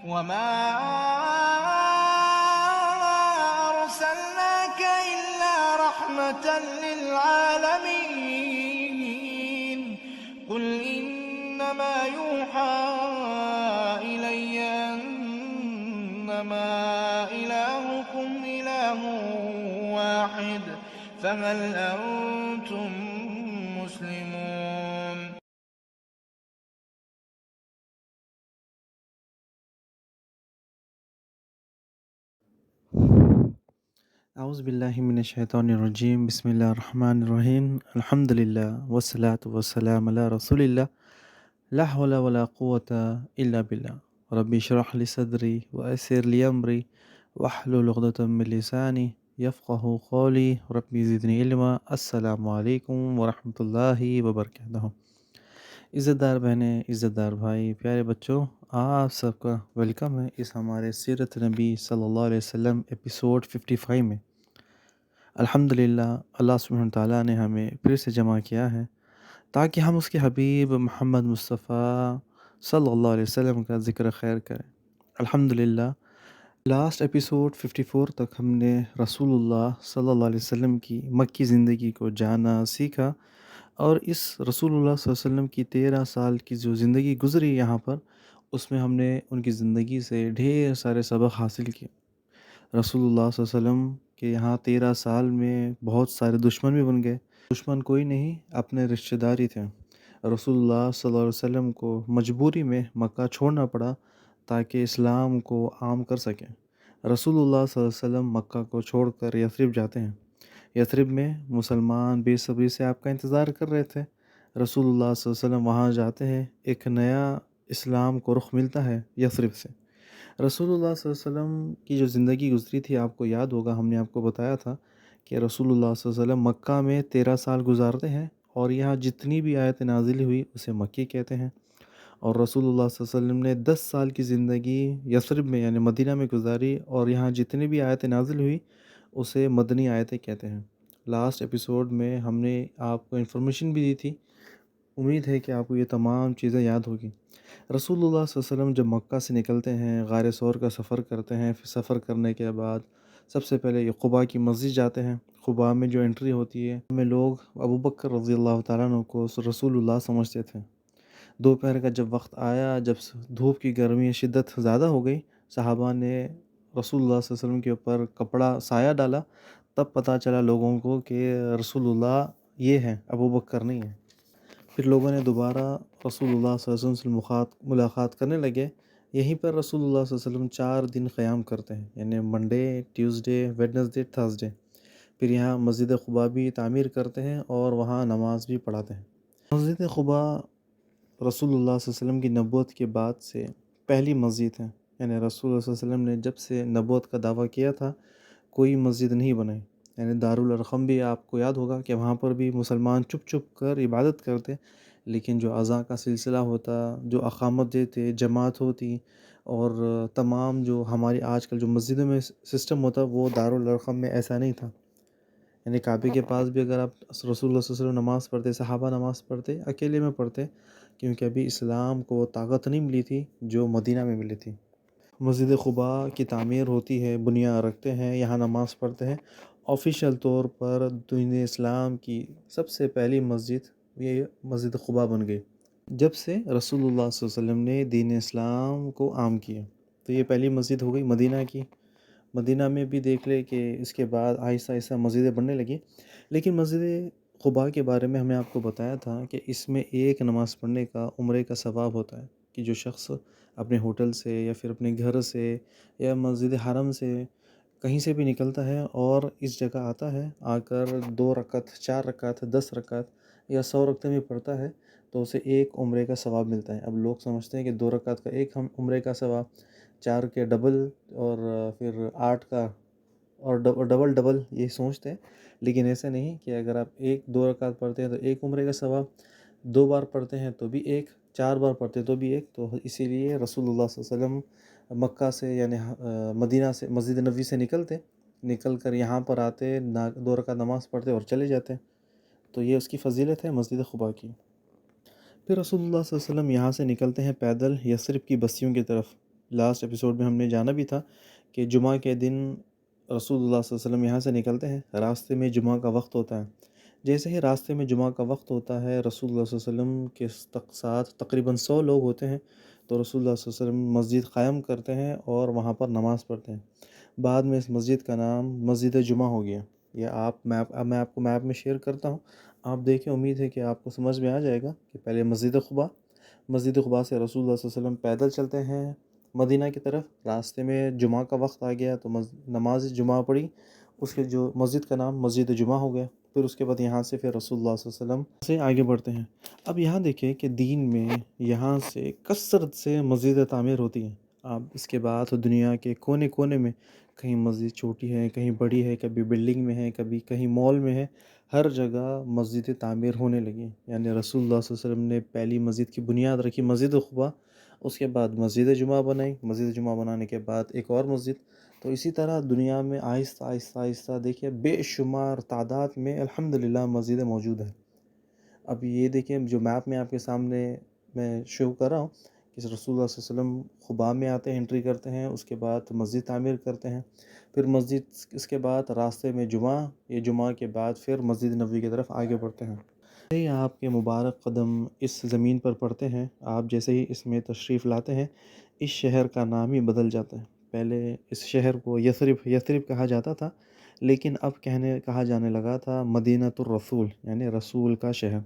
وما أرسلناك إلا رحمة للعالمين قل إنما يوحى إلي أنما إلهكم إله واحد فهل أنتم مسلمون؟ اعوذ باللہ من الشیطان الرجیم بسم اللہ الرحمن الرحیم الحمد للہ والصلاة والسلام علی رسول اللہ لا حول ولا قوة الا باللہ ربی اشرح لی صدری ویسر لی امری واحلل عقدۃ من لسانی یفقہوا قولی ربی زدنی علما۔ السلام علیکم ورحمۃ اللہ وبرکاتہ۔ عزت دار بہنیں، عزت دار بھائی، پیارے بچوں، آپ سب کا ویلکم ہے اس ہمارے سیرت نبی صلی اللہ علیہ وسلم ایپیسوڈ 55 میں۔ الحمدللہ اللہ سبحانہ تعالیٰ نے ہمیں پھر سے جمع کیا ہے تاکہ ہم اس کے حبیب محمد مصطفیٰ صلی اللہ علیہ وسلم کا ذکر خیر کریں۔ الحمدللہ لاسٹ ایپیسوڈ 54 تک ہم نے رسول اللہ صلی اللہ علیہ وسلم کی مکی زندگی کو جانا، سیکھا، اور اس رسول اللہ صلی اللہ علیہ وسلم کی 13 سال کی جو زندگی گزری یہاں پر، اس میں ہم نے ان کی زندگی سے ڈھیر سارے سبق حاصل کیے۔ رسول اللہ صلی اللہ علیہ وسلم کے یہاں 13 سال میں بہت سارے دشمن بھی بن گئے۔ دشمن کوئی نہیں، اپنے رشتہ داری تھے۔ رسول اللہ صلی اللہ علیہ وسلم کو مجبوری میں مکہ چھوڑنا پڑا تاکہ اسلام کو عام کر سکیں۔ رسول اللہ صلی اللہ علیہ وسلم مکہ کو چھوڑ کر یثرب جاتے ہیں۔ یثرب میں مسلمان بے صبری سے آپ کا انتظار کر رہے تھے۔ رسول اللہ صلی اللہ علیہ وسلم وہاں جاتے ہیں، ایک نیا اسلام کو رخ ملتا ہے یثرب سے۔ رسول اللہ صلی اللہ علیہ وسلم کی جو زندگی گزری تھی، آپ کو یاد ہوگا ہم نے آپ کو بتایا تھا کہ رسول اللہ صلی اللہ علیہ وسلم مکہ میں 13 سال گزارتے ہیں، اور یہاں جتنی بھی آیت نازل ہوئی اسے مکی کہتے ہیں۔ اور رسول اللہ صلی اللہ علیہ وسلم نے 10 سال کی زندگی یثرب میں یعنی مدینہ میں گزاری، اور یہاں جتنی بھی آیت نازل ہوئی اسے مدنی آیتیں کہتے ہیں۔ لاسٹ ایپیسوڈ میں ہم نے آپ کو انفارمیشن بھی دی تھی، امید ہے کہ آپ کو یہ تمام چیزیں یاد ہوگی۔ رسول اللہ صلی اللہ علیہ وسلم جب مکہ سے نکلتے ہیں، غار ثور کا سفر کرتے ہیں، پھر سفر کرنے کے بعد سب سے پہلے یہ قباء کی مسجد جاتے ہیں۔ قباء میں جو انٹری ہوتی ہے، میں لوگ ابو بکر رضی اللہ تعالیٰ عنہ کو رسول اللہ سمجھتے تھے۔ دوپہر کا جب وقت آیا، جب دھوپ کی گرمی شدت زیادہ ہو گئی، صحابہ نے رسول اللہ صلی اللہ علیہ وسلم کے اوپر کپڑا سایہ ڈالا، تب پتہ چلا لوگوں کو کہ رسول اللہ یہ ہیں، ابو بکر نہیں ہیں۔ پھر لوگوں نے دوبارہ رسول اللہ صلی اللہ علیہ وسلم سے ملاقات کرنے لگے۔ یہیں پر رسول اللہ صلی اللہ علیہ وسلم 4 دن قیام کرتے ہیں، یعنی منڈے، ٹیوزڈے، ویڈنسڈے، تھرسڈے۔ پھر یہاں مسجد قباء بھی تعمیر کرتے ہیں اور وہاں نماز بھی پڑھاتے ہیں۔ مسجد قباء رسول اللہ صلی اللہ علیہ وسلم کی نبوت کے بعد سے پہلی مسجد ہے، یعنی رسول اللہ صلی اللہ علیہ وسلم نے جب سے نبوت کا دعویٰ کیا تھا کوئی مسجد نہیں بنائی۔ یعنی دارالارقم بھی آپ کو یاد ہوگا کہ وہاں پر بھی مسلمان چپ چپ کر عبادت کرتے، لیکن جو اذان کا سلسلہ ہوتا، جو اقامت دیتے، جماعت ہوتی، اور تمام جو ہماری آج کل جو مسجدوں میں سسٹم ہوتا، وہ دارالارقم میں ایسا نہیں تھا۔ یعنی کعبے کے پاس بھی اگر آپ رسول اللہ صلی اللہ علیہ وسلم نماز پڑھتے، صحابہ نماز پڑھتے، اکیلے میں پڑھتے، کیونکہ ابھی اسلام کو وہ طاقت نہیں ملی تھی جو مدینہ میں ملی تھی۔ مسجد قباء کی تعمیر ہوتی ہے، بنیاد رکھتے ہیں، یہاں نماز پڑھتے ہیں۔ آفیشیل طور پر دین اسلام کی سب سے پہلی مسجد یہ مسجد قباء بن گئی جب سے رسول اللہ صلی اللہ علیہ وسلم نے دین اسلام کو عام کیا۔ تو یہ پہلی مسجد ہو گئی مدینہ کی۔ مدینہ میں بھی دیکھ لے کہ اس کے بعد آہستہ آہستہ مسجدیں بننے لگی، لیکن مسجد قباء کے بارے میں ہم نے آپ کو بتایا تھا کہ اس میں ایک نماز پڑھنے کا عمرے کا ثواب ہوتا ہے، کہ جو شخص اپنے ہوٹل سے یا پھر اپنے گھر سے یا مسجد حرم سے کہیں سے بھی نکلتا ہے اور اس جگہ آتا ہے، آ کر 2 رکعت، 4 رکعت، 10 رکعت یا 100 رکعتیں بھی پڑھتا ہے، تو اسے ایک عمرے کا ثواب ملتا ہے۔ اب لوگ سمجھتے ہیں کہ 2 رکعت کا ایک ہم عمرے کا ثواب، 4 کے ڈبل، اور پھر 8 کا اور ڈبل ڈبل، یہ سوچتے ہیں، لیکن ایسے نہیں کہ اگر آپ 2 رکعت پڑھتے ہیں تو ایک عمرے کا ثواب، 2 بار پڑھتے ہیں تو بھی ایک، 4 بار پڑھتے ہیں تو بھی ایک۔ تو اسی لیے رسول اللہ صلی اللہ علیہ وسلم مکہ سے یعنی مدینہ سے، مسجد نبوی سے نکل کر یہاں پر آتے، 2 رکعت نماز پڑھتے اور چلے جاتے۔ تو یہ اس کی فضیلت ہے مسجد قباء کی۔ پھر رسول اللہ صلی اللہ علیہ وسلم یہاں سے نکلتے ہیں پیدل یثرب کی بستیوں کی طرف۔ لاسٹ ایپیسوڈ میں ہم نے جانا بھی تھا کہ جمعہ کے دن رسول اللہ صلی اللہ علیہ وسلم یہاں سے نکلتے ہیں، راستے میں جمعہ کا وقت ہوتا ہے۔ جیسے ہی راستے میں جمعہ کا وقت ہوتا ہے، رسول اللہ صلی اللہ علیہ وسلم کے ساتھ تقریباً 100 لوگ ہوتے ہیں، تو رسول اللہ صلی اللہ علیہ وسلم مسجد قائم کرتے ہیں اور وہاں پر نماز پڑھتے ہیں۔ بعد میں اس مسجد کا نام مسجد جمعہ ہو گیا۔ یہ میں آپ کو میپ میں شیئر کرتا ہوں، آپ دیکھیں، امید ہے کہ آپ کو سمجھ میں آ جائے گا کہ پہلے مسجد قباء سے رسول اللہ صلی اللہ علیہ وسلم پیدل چلتے ہیں مدینہ کی طرف۔ راستے میں جمعہ کا وقت آ گیا تو نماز جمعہ پڑھی، اس کے جو مسجد کا نام مسجد جمعہ ہو گیا۔ پھر اس کے بعد یہاں سے پھر رسول اللہ صلی اللہ علیہ وسلم سے آگے بڑھتے ہیں۔ اب یہاں دیکھیں کہ دین میں یہاں سے کثرت سے مسجد تعمیر ہوتی ہیں۔ اب اس کے بعد دنیا کے کونے کونے میں کہیں مسجد چھوٹی ہے، کہیں بڑی ہے، کبھی بلڈنگ میں ہے، کبھی کہیں مال میں ہے، ہر جگہ مسجد تعمیر ہونے لگی۔ یعنی رسول اللہ صلی اللہ علیہ وسلم نے پہلی مسجد کی بنیاد رکھی مسجد قباء، اس کے بعد مسجد جمعہ بنائی، مسجد جمعہ بنانے کے بعد ایک اور مسجد، تو اسی طرح دنیا میں آہستہ آہستہ آہستہ دیکھیے بے شمار تعداد میں الحمدللہ مسجدیں موجود ہیں۔ اب یہ دیکھیں جو میپ میں آپ کے سامنے میں شو کر رہا ہوں کہ رسول اللہ صلی اللہ علیہ وسلم قباء میں آتے ہیں، انٹری کرتے ہیں، اس کے بعد مسجد تعمیر کرتے ہیں، پھر مسجد، اس کے بعد راستے میں جمعہ، یہ جمعہ کے بعد پھر مسجد نبوی کی طرف آگے بڑھتے ہیں۔ جیسے ہی آپ کے مبارک قدم اس زمین پر پڑتے ہیں، آپ جیسے ہی اس میں تشریف لاتے ہیں، اس شہر کا نام ہی بدل جاتا ہے۔ پہلے اس شہر کو یثرب کہا جاتا تھا، لیکن اب کہا جانے لگا تھا مدینۃ الرسول، یعنی رسول کا شہر۔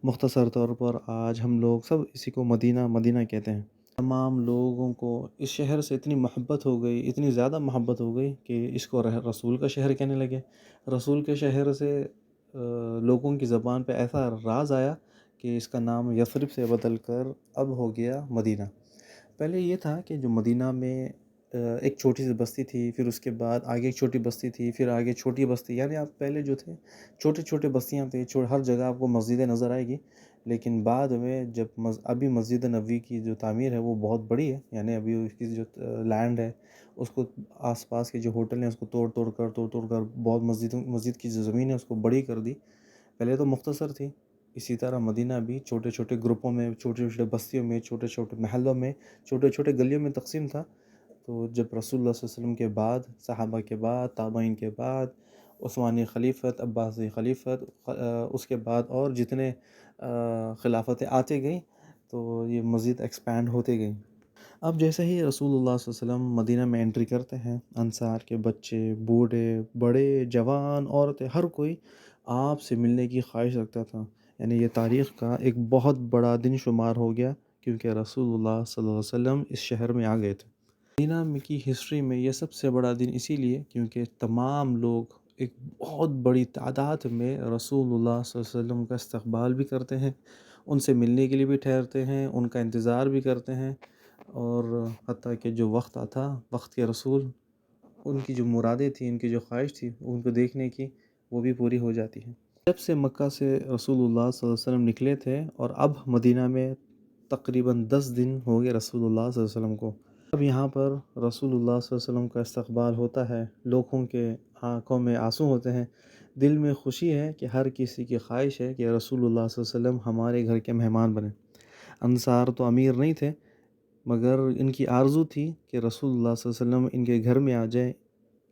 مختصر طور پر آج ہم لوگ سب اسی کو مدینہ کہتے ہیں۔ تمام لوگوں کو اس شہر سے اتنی محبت ہو گئی، اتنی زیادہ محبت ہو گئی کہ اس کو رسول کا شہر کہنے لگے۔ رسول کے شہر سے لوگوں کی زبان پہ ایسا راز آیا کہ اس کا نام یثرب سے بدل کر اب ہو گیا مدینہ۔ پہلے یہ تھا کہ جو مدینہ میں ایک چھوٹی سی بستی تھی، پھر اس کے بعد آگے ایک چھوٹی بستی تھی، پھر آگے چھوٹی بستی، یعنی آپ پہلے جو تھے چھوٹے چھوٹے بستیاں تھے، ہر جگہ آپ کو مسجدیں نظر آئے گی۔ لیکن بعد میں جب ابھی مسجد نبوی کی جو تعمیر ہے وہ بہت بڑی ہے، یعنی ابھی اس کی جو لینڈ ہے اس کو آس پاس کے جو ہوٹل ہیں اس کو توڑ توڑ کر بہت مسجد کی جو زمین ہے اس کو بڑی کر دی۔ پہلے تو مختصر تھی۔ اسی طرح مدینہ بھی چھوٹے چھوٹے گروپوں میں، چھوٹے چھوٹے بستیوں میں، چھوٹے چھوٹے محلوں میں، چھوٹے چھوٹے گلیوں میں تقسیم تھا۔ تو جب رسول اللہ صلی اللہ علیہ وسلم کے بعد، صحابہ کے بعد، تابعین کے بعد، عثمانی خلیفت، عباسی خلیفت، اس کے بعد اور جتنے خلافتیں آتے گئیں تو یہ مزید ایکسپینڈ ہوتے گئیں۔ اب جیسے ہی رسول اللہ صلی اللہ علیہ وسلم مدینہ میں انٹری کرتے ہیں، انصار کے بچے، بوڑھے، بڑے، جوان، عورتیں، ہر کوئی آپ سے ملنے کی خواہش رکھتا تھا۔ یعنی یہ تاریخ کا ایک بہت بڑا دن شمار ہو گیا کیونکہ رسول اللہ صلی اللہ علیہ وسلم اس شہر میں آ گئے تھے۔ مدینہ کی ہسٹری میں یہ سب سے بڑا دن اسی لیے کیونکہ تمام لوگ ایک بہت بڑی تعداد میں رسول اللہ صلی اللہ علیہ وسلم کا استقبال بھی کرتے ہیں، ان سے ملنے کے لیے بھی ٹھہرتے ہیں، ان کا انتظار بھی کرتے ہیں، اور حتیٰ کہ جو وقت آتا، وقت کے رسول، ان کی جو مرادیں تھیں، ان کی جو خواہش تھی ان کو دیکھنے کی، وہ بھی پوری ہو جاتی ہیں۔ جب سے مکہ سے رسول اللہ صلی اللہ علیہ وسلم نکلے تھے اور اب مدینہ میں تقریباً 10 دن ہو گئے رسول اللہ صلی اللہ علیہ وسلم کو، اب یہاں پر رسول اللہ صلی اللہ علیہ وسلم کا استقبال ہوتا ہے، لوگوں کے آنکھوں میں آنسو ہوتے ہیں، دل میں خوشی ہے کہ ہر کسی کی خواہش ہے کہ رسول اللہ صلی اللہ علیہ وسلم ہمارے گھر کے مہمان بنیں۔ انصار تو امیر نہیں تھے مگر ان کی آرزو تھی کہ رسول اللہ صلی اللہ علیہ وسلم ان کے گھر میں آ جائیں،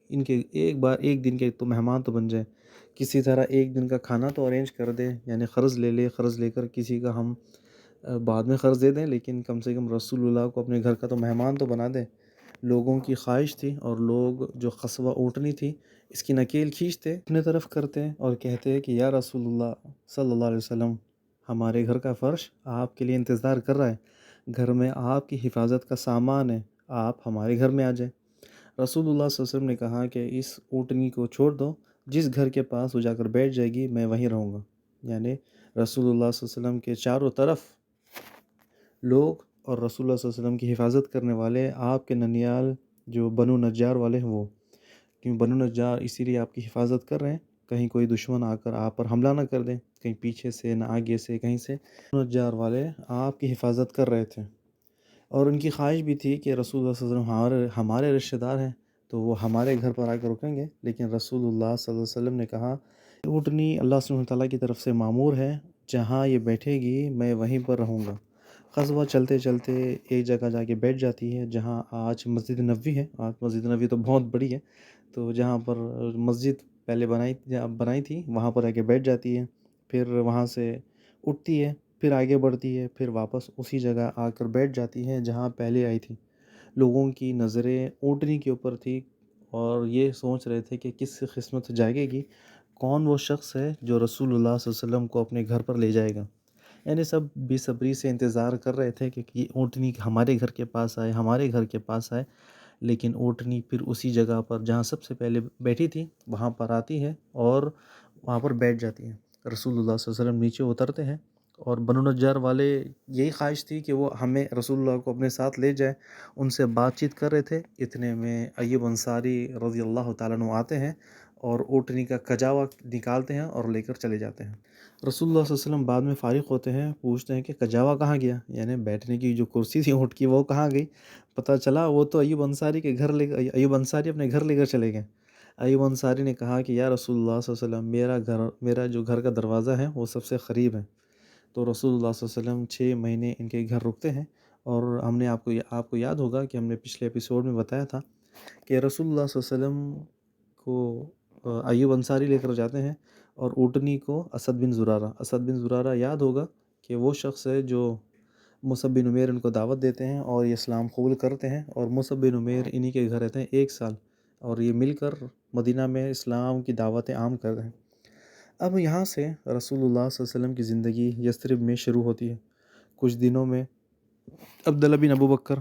ان کے ایک دن کے تو مہمان تو بن جائیں، کسی طرح ایک دن کا کھانا تو ارینج کر دیں، یعنی قرض لے کر کسی کا ہم بعد میں قرض دے دیں، لیکن کم سے کم رسول اللہ کو اپنے گھر کا تو مہمان تو بنا دیں۔ لوگوں کی خواہش تھی اور لوگ جو قصبہ اونٹنی تھی اس کی نکیل کھینچتے اپنے طرف کرتے اور کہتے کہ یا رسول اللہ صلی اللہ علیہ وسلم، ہمارے گھر کا فرش آپ کے لیے انتظار کر رہا ہے، گھر میں آپ کی حفاظت کا سامان ہے، آپ ہمارے گھر میں آ جائیں۔ رسول اللہ صلی اللہ علیہ وسلم نے کہا کہ اس اونٹنی کو چھوڑ دو، جس گھر کے پاس وہ جا کر بیٹھ جائے گی میں وہیں رہوں گا۔ یعنی رسول اللہ صلی اللہ علیہ وسلم کے چاروں طرف لوگ اور رسول اللہ صلی اللہ علیہ وسلم کی حفاظت کرنے والے آپ کے ننیال جو بنو نجار والے ہیں، وہ کیوں بنو نجار اسی لیے آپ کی حفاظت کر رہے ہیں، کہیں کوئی دشمن آ کر آپ پر حملہ نہ کر دیں، کہیں پیچھے سے نہ آگے سے کہیں سے، بنو نجار والے آپ کی حفاظت کر رہے تھے۔ اور ان کی خواہش بھی تھی کہ رسول اللہ صلی اللہ علیہ وسلم ہمارے رشتہ دار ہیں تو وہ ہمارے گھر پر آ کر رکیں گے، لیکن رسول اللہ صلی اللہ علیہ وسلم نے کہا اونٹنی اللہ سبحانہ وتعالیٰ کی طرف سے معمور ہے، جہاں یہ بیٹھے گی میں وہیں پر رہوں گا۔ غزوہ چلتے چلتے ایک جگہ جا کے بیٹھ جاتی ہے جہاں آج مسجد نبوی ہے. آج مسجد نبوی تو بہت بڑی ہے، تو جہاں پر مسجد پہلے بنائی تھی وہاں پر آ کے بیٹھ جاتی ہے. پھر وہاں سے اٹھتی ہے، پھر آگے بڑھتی ہے، پھر واپس اسی جگہ آ کر بیٹھ جاتی ہے جہاں پہلے آئی تھی. لوگوں کی نظریں اونٹنی کے اوپر تھی اور یہ سوچ رہے تھے کہ کس قسمت جاگے گی، کون وہ شخص ہے جو رسول اللہ صلی اللہ علیہ وسلم کو اپنے گھر پر لے جائے گا. یعنی سب بے صبری سے انتظار کر رہے تھے کہ یہ اونٹنی ہمارے گھر کے پاس آئے، ہمارے گھر کے پاس آئے. لیکن اونٹنی پھر اسی جگہ پر جہاں سب سے پہلے بیٹھی تھی وہاں پر آتی ہے اور وہاں پر بیٹھ جاتی ہے. رسول اللہ صلی اللہ علیہ وسلم نیچے اترتے ہیں اور بنو نجار والے یہی خواہش تھی کہ وہ ہمیں رسول اللہ کو اپنے ساتھ لے جائے. ان سے بات چیت کر رہے تھے، اتنے میں ایوب انصاری رضی اللہ تعالیٰ عنہ آتے ہیں اور اونٹنی کا کجاوا نکالتے ہیں اور لے کر چلے جاتے ہیں. رسول اللہ صلی اللہ علیہ وسلم بعد میں فارغ ہوتے ہیں، پوچھتے ہیں کہ کجاوا کہاں گیا، یعنی بیٹھنے کی جو کرسی تھی اونٹ کی وہ کہاں گئی. پتہ چلا وہ تو ایوب انصاری کے گھر ایوب انصاری اپنے گھر لے کر چلے گئے. ایوب انصاری نے کہا کہ یا رسول اللہ صلی اللہ علیہ وسلم میرا جو گھر کا دروازہ ہے وہ سب سے قریب ہے. تو رسول اللہ صلی اللہ علیہ وسلم 6 مہینے ان کے گھر رکتے ہیں. اور ہم نے آپ کو یاد ہوگا کہ ہم نے پچھلے ایپیسوڈ میں بتایا تھا کہ رسول اللہ صلی اللہ علیہ وسلم کو ایوب انصاری لے کر جاتے ہیں اور اونٹنی کو اسد بن زرارہ یاد ہوگا کہ وہ شخص ہے جو مصعب بن عمیر ان کو دعوت دیتے ہیں اور یہ اسلام قبول کرتے ہیں. اور مصعب بن عمیر انہی کے گھر رہتے ہیں 1 سال اور یہ مل کر مدینہ میں اسلام کی دعوتیں عام کر رہے ہیں. اب یہاں سے رسول اللہ صلی اللہ علیہ وسلم کی زندگی یثرب میں شروع ہوتی ہے. کچھ دنوں میں عبداللہ بن ابو بکر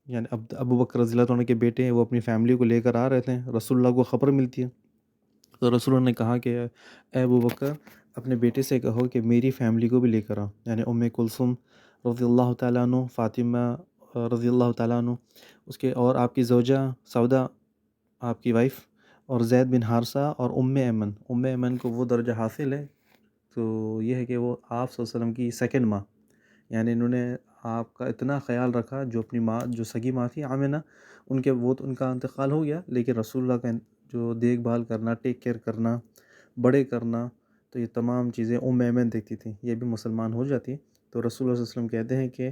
یعنی ابو بکر رضی اللہ عنہ کے بیٹے ہیں، وہ اپنی فیملی کو لے کر آ رہے تھے. رسول اللہ کو خبر ملتی ہے تو رسول اللہ نے کہا کہ اے ابو بکر اپنے بیٹے سے کہو کہ میری فیملی کو بھی لے کر آ، یعنی ام کلثوم رضی اللہ تعالیٰ عنہ، فاطمہ رضی اللہ تعالیٰ عنہ، اس کے اور آپ کی زوجہ سودا آپ کی وائف، اور زید بن حارثہ اور ام ایمن کو وہ درجہ حاصل ہے. تو یہ ہے کہ وہ آپ صلی اللہ علیہ وسلم کی سیکنڈ ماں، یعنی انہوں نے آپ کا اتنا خیال رکھا. جو اپنی ماں جو سگی ماں تھی آمنہ، ان کا انتقال ہو گیا، لیکن رسول اللہ کا جو دیکھ بھال کرنا، ٹیک کیئر کرنا، بڑے کرنا، تو یہ تمام چیزیں ام ایمن دیکھتی تھیں. یہ بھی مسلمان ہو جاتی. تو رسول اللہ صلی اللہ علیہ وسلم کہتے ہیں کہ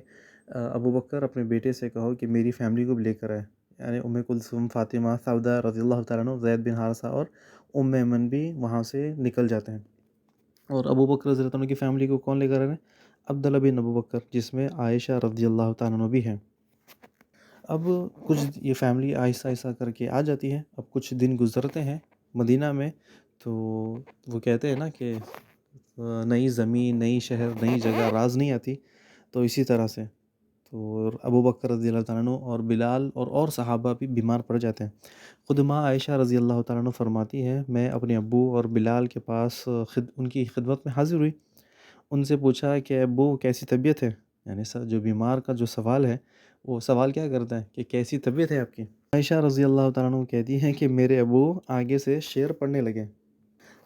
ابو بکر اپنے بیٹے سے کہو کہ میری فیملی کو بھی لے کر آئے، یعنی ام کلثوم، فاطمہ، سودا رضی اللہ تعالیٰ عنہ، زید بن حارثہ اور ام ایمن بھی وہاں سے نکل جاتے ہیں. اور ابو بکر رضی اللہ عنہ کی فیملی کو کون لے کر آ رہے ہیں؟ عبداللہ بن ابو بکر، جس میں عائشہ رضی اللہ تعالیٰ عنہ بھی ہیں. اب یہ فیملی آہستہ آہستہ کر کے آ جاتی ہے. اب کچھ دن گزرتے ہیں مدینہ میں، تو وہ کہتے ہیں نا کہ نئی زمین، نئی شہر، نئی جگہ راز نہیں آتی. تو اسی طرح سے تو ابو بکر رضی اللہ تعالیٰ عنہ اور بلال اور صحابہ بھی بیمار پڑ جاتے ہیں. خود ماں عائشہ رضی اللہ تعالیٰ عنہ فرماتی ہے میں اپنے ابو اور بلال کے پاس ان کی خدمت میں حاضر ہوئی. ان سے پوچھا کہ ابو کیسی طبیعت ہے، یعنی جو بیمار کا جو سوال ہے وہ سوال کیا کرتا ہے کہ کیسی طبیعت ہے آپ کی. عائشہ رضی اللہ تعالیٰ عنہ کہتی ہیں کہ میرے ابو آگے سے شعر پڑھنے لگے.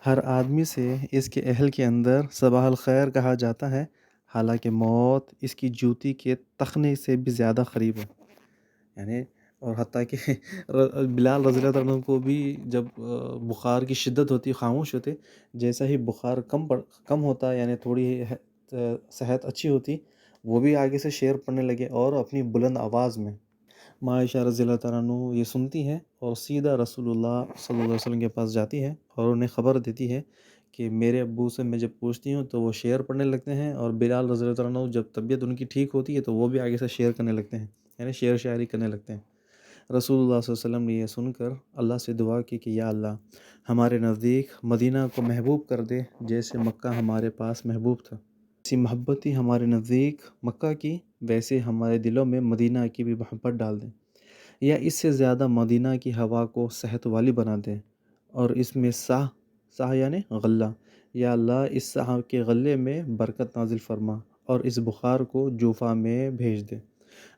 ہر آدمی سے اس کے اہل کے اندر صباح الخیر کہا جاتا ہے، حالانکہ موت اس کی جوتی کے تخنے سے بھی زیادہ قریب ہے. یعنی اور حتیٰ کہ بلال رضی اللہ عنہ کو بھی جب بخار کی شدت ہوتی، خاموش ہوتے، جیسا ہی بخار کم ہوتا، یعنی تھوڑی صحت اچھی ہوتی، وہ بھی آگے سے شعر پڑھنے لگے اور اپنی بلند آواز میں. ماں عائشہ رضی اللہ تعالیٰ عنہ یہ سنتی ہیں اور سیدھا رسول اللہ صلی اللہ علیہ وسلم کے پاس جاتی ہے اور انہیں خبر دیتی ہے کہ میرے ابو سے میں جب پوچھتی ہوں تو وہ شعر پڑھنے لگتے ہیں، اور بلال رضی اللہ عنہ جب طبیعت ان کی ٹھیک ہوتی ہے تو وہ بھی آگے سے شعر کرنے لگتے ہیں، یعنی شعر شاعری کرنے لگتے ہیں. رسول اللہ صلی اللہ علیہ وسلم نے یہ سن کر اللہ سے دعا کی کہ یا اللہ ہمارے نزدیک مدینہ کو محبوب کر دے جیسے مکہ ہمارے پاس محبوب تھا. ایسی محبت ہی ہمارے نزدیک مکہ کی، ویسے ہمارے دلوں میں مدینہ کی بھی محبت ڈال دیں، یا اس سے زیادہ مدینہ کی ہوا کو صحت والی بنا دیں، اور اس میں ساہ یعنی غلہ، یا اللہ اس ساہ کے غلے میں برکت نازل فرما اور اس بخار کو جوفا میں بھیج دے.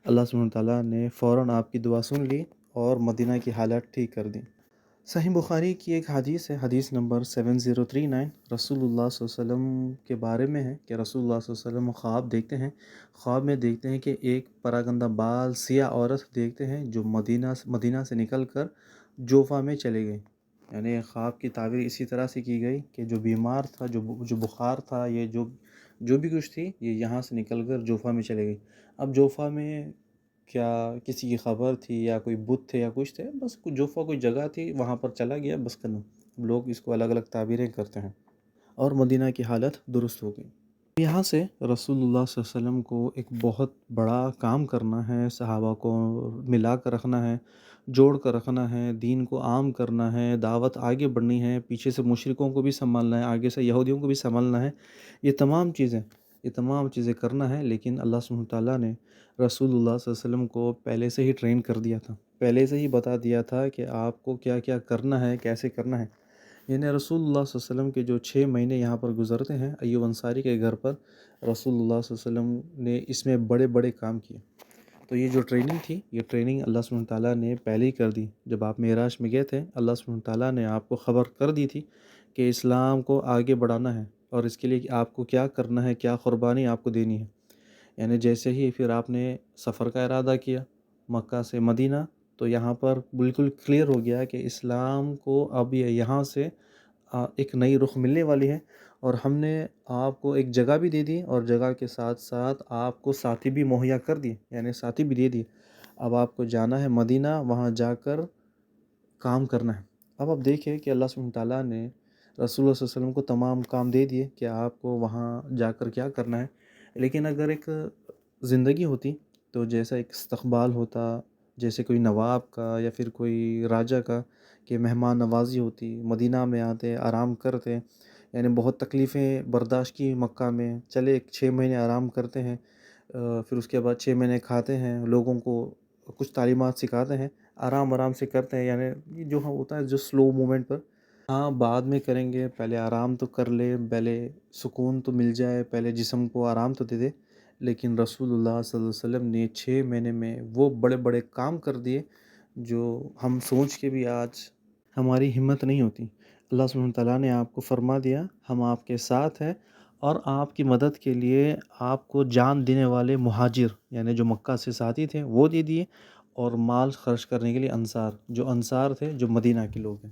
اللہ سبحانہ وتعالیٰ نے فوراً آپ کی دعا سن لی اور مدینہ کی حالت ٹھیک کر دی. صحیح بخاری کی ایک حدیث ہے، حدیث نمبر 7039، رسول اللہ صلی اللہ علیہ وسلم کے بارے میں ہے کہ رسول اللہ صلی اللہ علیہ وسلم خواب دیکھتے ہیں. خواب میں دیکھتے ہیں کہ ایک پراگندہ بال سیاہ عورت دیکھتے ہیں جو مدینہ سے نکل کر جوفا میں چلے گئی. یعنی خواب کی تعبیر اسی طرح سے کی گئی کہ جو بیمار تھا، جو بخار تھا، یہ جو جو بھی کچھ تھی یہ یہاں سے نکل کر جوفا میں چلے گئی۔ اب جوفا میں کیا کسی کی خبر تھی یا کوئی بت تھے یا کچھ تھے، بس جوفا کوئی جگہ تھی، وہاں پر چلا گیا، بس ختم۔ لوگ اس کو الگ الگ تعبیریں کرتے ہیں، اور مدینہ کی حالت درست ہو گئی۔ یہاں سے رسول اللہ صلی اللہ علیہ وسلم کو ایک بہت بڑا کام کرنا ہے، صحابہ کو ملا کر رکھنا ہے، جوڑ کر رکھنا ہے، دین کو عام کرنا ہے، دعوت آگے بڑھنی ہے، پیچھے سے مشرکوں کو بھی سنبھالنا ہے، آگے سے یہودیوں کو بھی سنبھالنا ہے۔ یہ تمام چیزیں کرنا ہے، لیکن اللہ سبحانہ تعالیٰ نے رسول اللہ صلی اللہ علیہ وسلم کو پہلے سے ہی ٹرین کر دیا تھا، پہلے سے ہی بتا دیا تھا کہ آپ کو کیا کیا کرنا ہے، کیسے کرنا ہے۔ یعنی رسول اللہ صلی اللہ علیہ وسلم کے جو 6 مہینے یہاں پر گزرتے ہیں ایوب انصاری کے گھر پر، رسول اللہ صلی اللہ علیہ وسلم نے اس میں بڑے بڑے کام کیے۔ تو یہ جو ٹریننگ تھی، یہ ٹریننگ اللہ سبحانہ تعالیٰ نے پہلے ہی کر دی۔ جب آپ معراج میں گئے تھے، اللہ سبحانہ تعالیٰ نے آپ کو خبر کر دی تھی کہ اسلام کو آگے بڑھانا ہے، اور اس کے لیے آپ کو کیا کرنا ہے، کیا قربانی آپ کو دینی ہے۔ یعنی جیسے ہی پھر آپ نے سفر کا ارادہ کیا مکہ سے مدینہ، تو یہاں پر بالکل کلیئر ہو گیا کہ اسلام کو اب یہاں سے ایک نئی رخ ملنے والی ہے، اور ہم نے آپ کو ایک جگہ بھی دے دی، اور جگہ کے ساتھ ساتھ آپ کو ساتھی بھی مہیا کر دیے، یعنی ساتھی بھی دے دیے۔ اب آپ کو جانا ہے مدینہ، وہاں جا کر کام کرنا ہے۔ اب آپ دیکھیں کہ اللہ سبحانہ تعالیٰ نے رسول اللہ صلی اللہ علیہ وسلم کو تمام کام دے دیے کہ آپ کو وہاں جا کر کیا کرنا ہے، لیکن اگر ایک زندگی ہوتی تو جیسا ایک استقبال ہوتا، جیسے کوئی نواب کا یا پھر کوئی راجہ کا، کہ مہمان نوازی ہوتی، مدینہ میں آتے، آرام کرتے، یعنی بہت تکلیفیں برداشت کی مکہ میں، چلے 6 مہینے آرام کرتے ہیں، پھر اس کے بعد 6 مہینے کھاتے ہیں، لوگوں کو کچھ تعلیمات سکھاتے ہیں، آرام سے کرتے ہیں، یعنی یہ جو ہوتا ہے جو سلو مومنٹ پر، ہاں بعد میں کریں گے، پہلے آرام تو کر لے، پہلے سکون تو مل جائے، پہلے جسم کو آرام تو دے دے۔ لیکن رسول اللہ صلی اللہ علیہ وسلم نے 6 مہینے میں وہ بڑے بڑے کام کر دیے جو ہم سوچ کے بھی آج ہماری ہمت نہیں ہوتی۔ اللہ سبحانہ تعالیٰ نے آپ کو فرما دیا ہم آپ کے ساتھ ہیں، اور آپ کی مدد کے لیے آپ کو جان دینے والے مہاجر، یعنی جو مکہ سے ساتھی تھے وہ دے دیے، اور مال خرچ کرنے کے لیے انصار تھے، جو مدینہ کے لوگ ہیں۔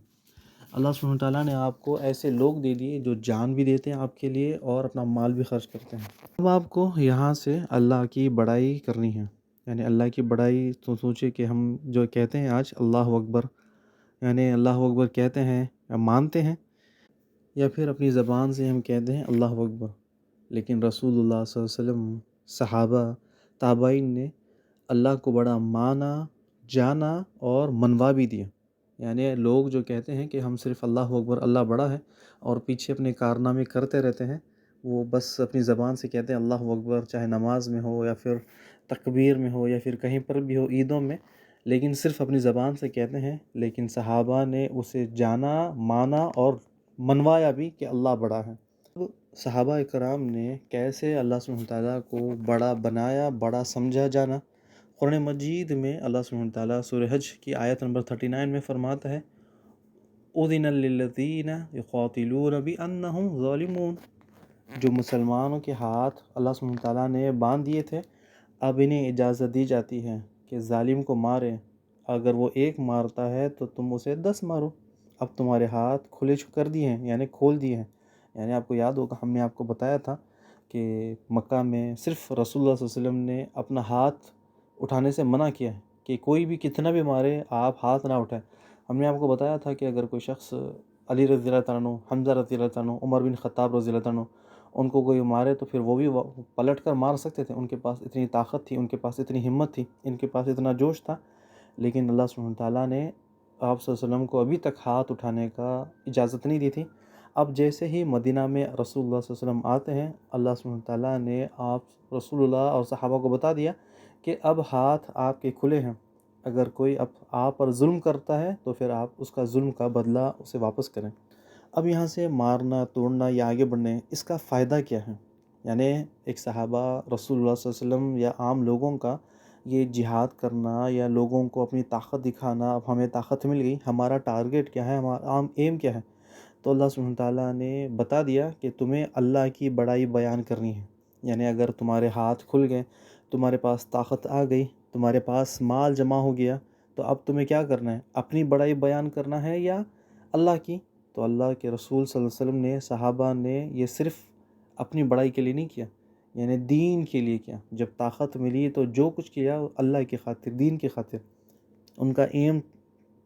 اللہ سبحانہ تعالیٰ نے آپ کو ایسے لوگ دے دیے جو جان بھی دیتے ہیں آپ کے لیے، اور اپنا مال بھی خرچ کرتے ہیں۔ اب آپ کو یہاں سے اللہ کی بڑائی کرنی ہے، یعنی اللہ کی بڑائی تو سوچے کہ ہم جو کہتے ہیں آج اللہ اکبر، یعنی اللہ اکبر کہتے ہیں یا مانتے ہیں، یا پھر اپنی زبان سے ہم کہتے ہیں اللہ اکبر، لیکن رسول اللہ صلی اللہ علیہ وسلم، صحابہ، تابعین نے اللہ کو بڑا مانا، جانا اور منوا بھی دیا۔ یعنی لوگ جو کہتے ہیں کہ ہم صرف اللہ اکبر، اللہ بڑا ہے، اور پیچھے اپنے کارنامے کرتے رہتے ہیں، وہ بس اپنی زبان سے کہتے ہیں اللہ اکبر، چاہے نماز میں ہو یا پھر تکبیر میں ہو یا پھر کہیں پر بھی ہو، عیدوں میں، لیکن صرف اپنی زبان سے کہتے ہیں۔ لیکن صحابہ نے اسے جانا، مانا اور منوایا بھی کہ اللہ بڑا ہے۔ صحابہ کرام نے کیسے اللہ سبحانہ تعالیٰ کو بڑا بنایا، بڑا سمجھا جانا، قرآن مجید میں اللہ سبحانہ تعالیٰ سورہ حج کی آیت نمبر 39 میں فرماتا ہے اُذِنَ لِلَّذِينَ يُقَاتِلُونَ بِأَنَّهُمْ ظَالِمُونَ، جو مسلمانوں کے ہاتھ اللہ سبحانہ تعالیٰ نے باندھ دیے تھے، اب انہیں اجازت دی جاتی ہے کہ ظالم کو مارے، اگر وہ ایک مارتا ہے تو تم اسے 10 مارو، اب تمہارے ہاتھ کھلے کر دیے ہیں، یعنی کھول دیے ہیں۔ یعنی آپ کو یاد ہوگا ہم نے آپ کو بتایا تھا کہ مکہ میں صرف رسول اللہ صلی اللہ علیہ وسلم نے اپنا ہاتھ اٹھانے سے منع کیا ہے کہ کوئی بھی کتنا بھی مارے آپ ہاتھ نہ اٹھائیں۔ ہم نے آپ کو بتایا تھا کہ اگر کوئی شخص علی رضی اللہ تعالیٰ عنہ، حمزہ رضی اللہ عنہ، عمر بن خطاب رضی اللہ عنہ، ان کو کوئی مارے تو پھر وہ بھی پلٹ کر مار سکتے تھے، ان کے پاس اتنی طاقت تھی، ان کے پاس اتنی ہمت تھی، ان کے پاس اتنا جوش تھا، لیکن اللہ سبحانہ تعالیٰ نے آپ صلی اللہ علیہ وسلم کو ابھی تک ہاتھ اٹھانے کا اجازت نہیں دی تھی۔ اب جیسے ہی مدینہ میں رسول اللہ صلی اللہ علیہ وسلم آتے ہیں، اللہ سبحانہ تعالیٰ نے آپ رسول اللہ اور صحابہ کو بتا دیا کہ اب ہاتھ آپ کے کھلے ہیں، اگر کوئی اب آپ پر ظلم کرتا ہے تو پھر آپ اس کا ظلم کا بدلہ اسے واپس کریں۔ اب یہاں سے مارنا، توڑنا یا آگے بڑھنے، اس کا فائدہ کیا ہے؟ یعنی ایک صحابہ، رسول اللہ صلی اللہ علیہ وسلم یا عام لوگوں کا یہ جہاد کرنا یا لوگوں کو اپنی طاقت دکھانا، اب ہمیں طاقت مل گئی، ہمارا ٹارگیٹ کیا ہے، ہمارا عام ایم کیا ہے؟ تو اللہ سبحانہ تعالیٰ نے بتا دیا کہ تمہیں اللہ کی بڑائی بیان کرنی ہے۔ یعنی اگر تمہارے ہاتھ کھل گئے، تمہارے پاس طاقت آ گئی، تمہارے پاس مال جمع ہو گیا، تو اب تمہیں کیا کرنا ہے؟ اپنی بڑائی بیان کرنا ہے یا اللہ کی؟ تو اللہ کے رسول صلی اللہ علیہ وسلم نے، صحابہ نے یہ صرف اپنی بڑائی کے لیے نہیں کیا، یعنی دین کے لیے کیا۔ جب طاقت ملی تو جو کچھ کیا وہ اللہ کی خاطر، دین کی خاطر۔ ان کا ایم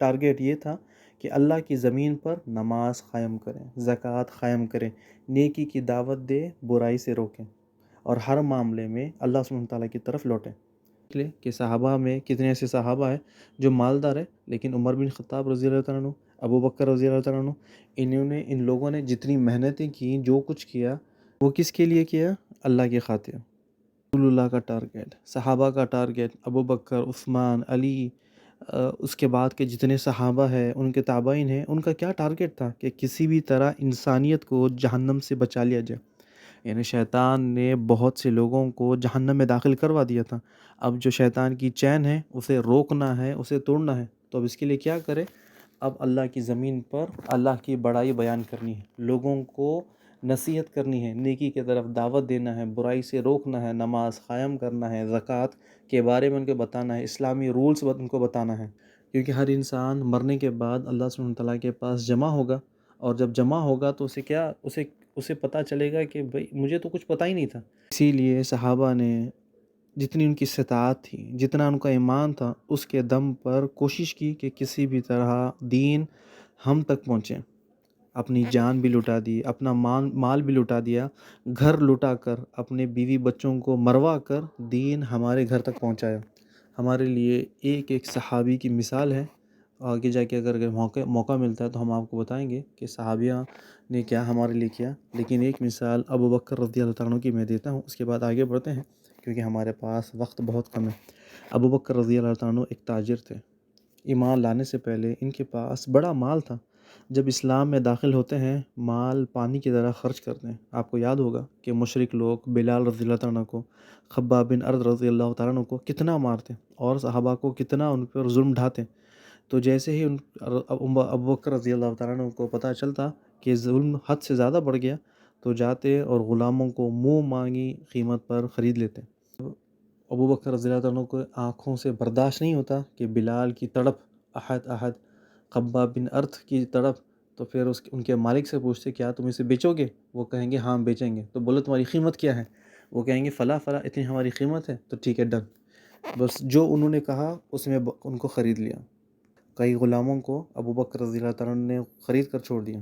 ٹارگیٹ یہ تھا کہ اللہ کی زمین پر نماز قائم کریں، زکوٰۃ قائم کریں، نیکی کی دعوت دے، برائی سے روکیں، اور ہر معاملے میں اللہ سبحانہ تعالیٰ کی طرف لوٹیں۔ کہ صحابہ میں کتنے ایسے صحابہ ہیں جو مالدار ہیں، لیکن عمر بن خطاب رضی اللہ تعالیٰ عنہ، ابو بکر رضی اللہ تعالیٰ عنہ، ان لوگوں نے جتنی محنتیں کی، جو کچھ کیا، وہ کس کے لیے کیا؟ اللہ کی خاطر۔ رسول اللہ کا ٹارگیٹ، صحابہ کا ٹارگیٹ، ابو بکر، عثمان، علی، اس کے بعد کے جتنے صحابہ ہیں، ان کے تابعین ہیں، ان کا کیا ٹارگیٹ تھا؟ کہ کسی بھی طرح انسانیت کو جہنم سے بچا لیا جائے۔ یعنی شیطان نے بہت سے لوگوں کو جہنم میں داخل کروا دیا تھا۔ اب جو شیطان کی چین ہے اسے روکنا ہے، اسے توڑنا ہے، تو اب اس کے لیے کیا کرے؟ اب اللہ کی زمین پر اللہ کی بڑائی بیان کرنی ہے، لوگوں کو نصیحت کرنی ہے، نیکی کی طرف دعوت دینا ہے، برائی سے روکنا ہے، نماز قائم کرنا ہے، زکوٰۃ کے بارے میں ان کو بتانا ہے، اسلامی رولز ان کو بتانا ہے، کیونکہ ہر انسان مرنے کے بعد اللہ سبحانہ تعالیٰ کے پاس جمع ہوگا، اور جب جمع ہوگا تو اسے پتہ چلے گا کہ بھئی مجھے تو کچھ پتہ ہی نہیں تھا۔ اسی لیے صحابہ نے جتنی ان کی استطاعت تھی، جتنا ان کا ایمان تھا، اس کے دم پر کوشش کی کہ کسی بھی طرح دین ہم تک پہنچے۔ اپنی جان بھی لٹا دی، اپنا مال بھی لٹا دیا، گھر لٹا کر، اپنے بیوی بچوں کو مروا کر دین ہمارے گھر تک پہنچایا۔ ہمارے لیے ایک ایک صحابی کی مثال ہے۔ آگے جا کے اگر موقع ملتا ہے تو ہم آپ کو بتائیں گے کہ صحابیہ نے کیا ہمارے لیے کیا، لیکن ایک مثال ابو بکر رضی اللہ تعالیٰ عنہ کی میں دیتا ہوں، اس کے بعد آگے بڑھتے ہیں کیونکہ ہمارے پاس وقت بہت کم ہے۔ ابو بکر رضی اللہ تعالیٰ عنہ ایک تاجر تھے۔ ایمان لانے سے پہلے ان کے پاس بڑا مال تھا۔ جب اسلام میں داخل ہوتے ہیں، مال پانی کی طرح خرچ کرتے ہیں۔ آپ کو یاد ہوگا کہ مشرک لوگ بلال رضی اللہ تعالیٰ عنہ کو، خباب بن ارد رضی اللہ تعالیٰ عنہ کو کتنا مارتے اور صحابہ کو کتنا ان پر ظلم ڈھاتے۔ تو جیسے ہی ابو بکر رضی اللہ تعالیٰ عنہ کو پتہ چلتا کہ ظلم حد سے زیادہ بڑھ گیا، تو جاتے اور غلاموں کو منہ مانگی قیمت پر خرید لیتے۔ ابو بکر رضی اللہ عنہ کو آنکھوں سے برداشت نہیں ہوتا کہ بلال کی تڑپ، احد احد، خباب بن ارد کی تڑپ، تو پھر ان کے مالک سے پوچھتے کیا تم اسے بیچو گے؟ وہ کہیں گے ہاں بیچیں گے۔ تو بولو تمہاری قیمت کیا ہے؟ وہ کہیں گے فلاں فلاں، اتنی ہماری قیمت ہے۔ تو ٹھیک ہے، ڈن۔ بس جو انہوں نے کہا اس میں ان کو خرید لیا۔ کئی غلاموں کو ابو بکر رضی اللہ تعالیٰ نے خرید کر چھوڑ دیا،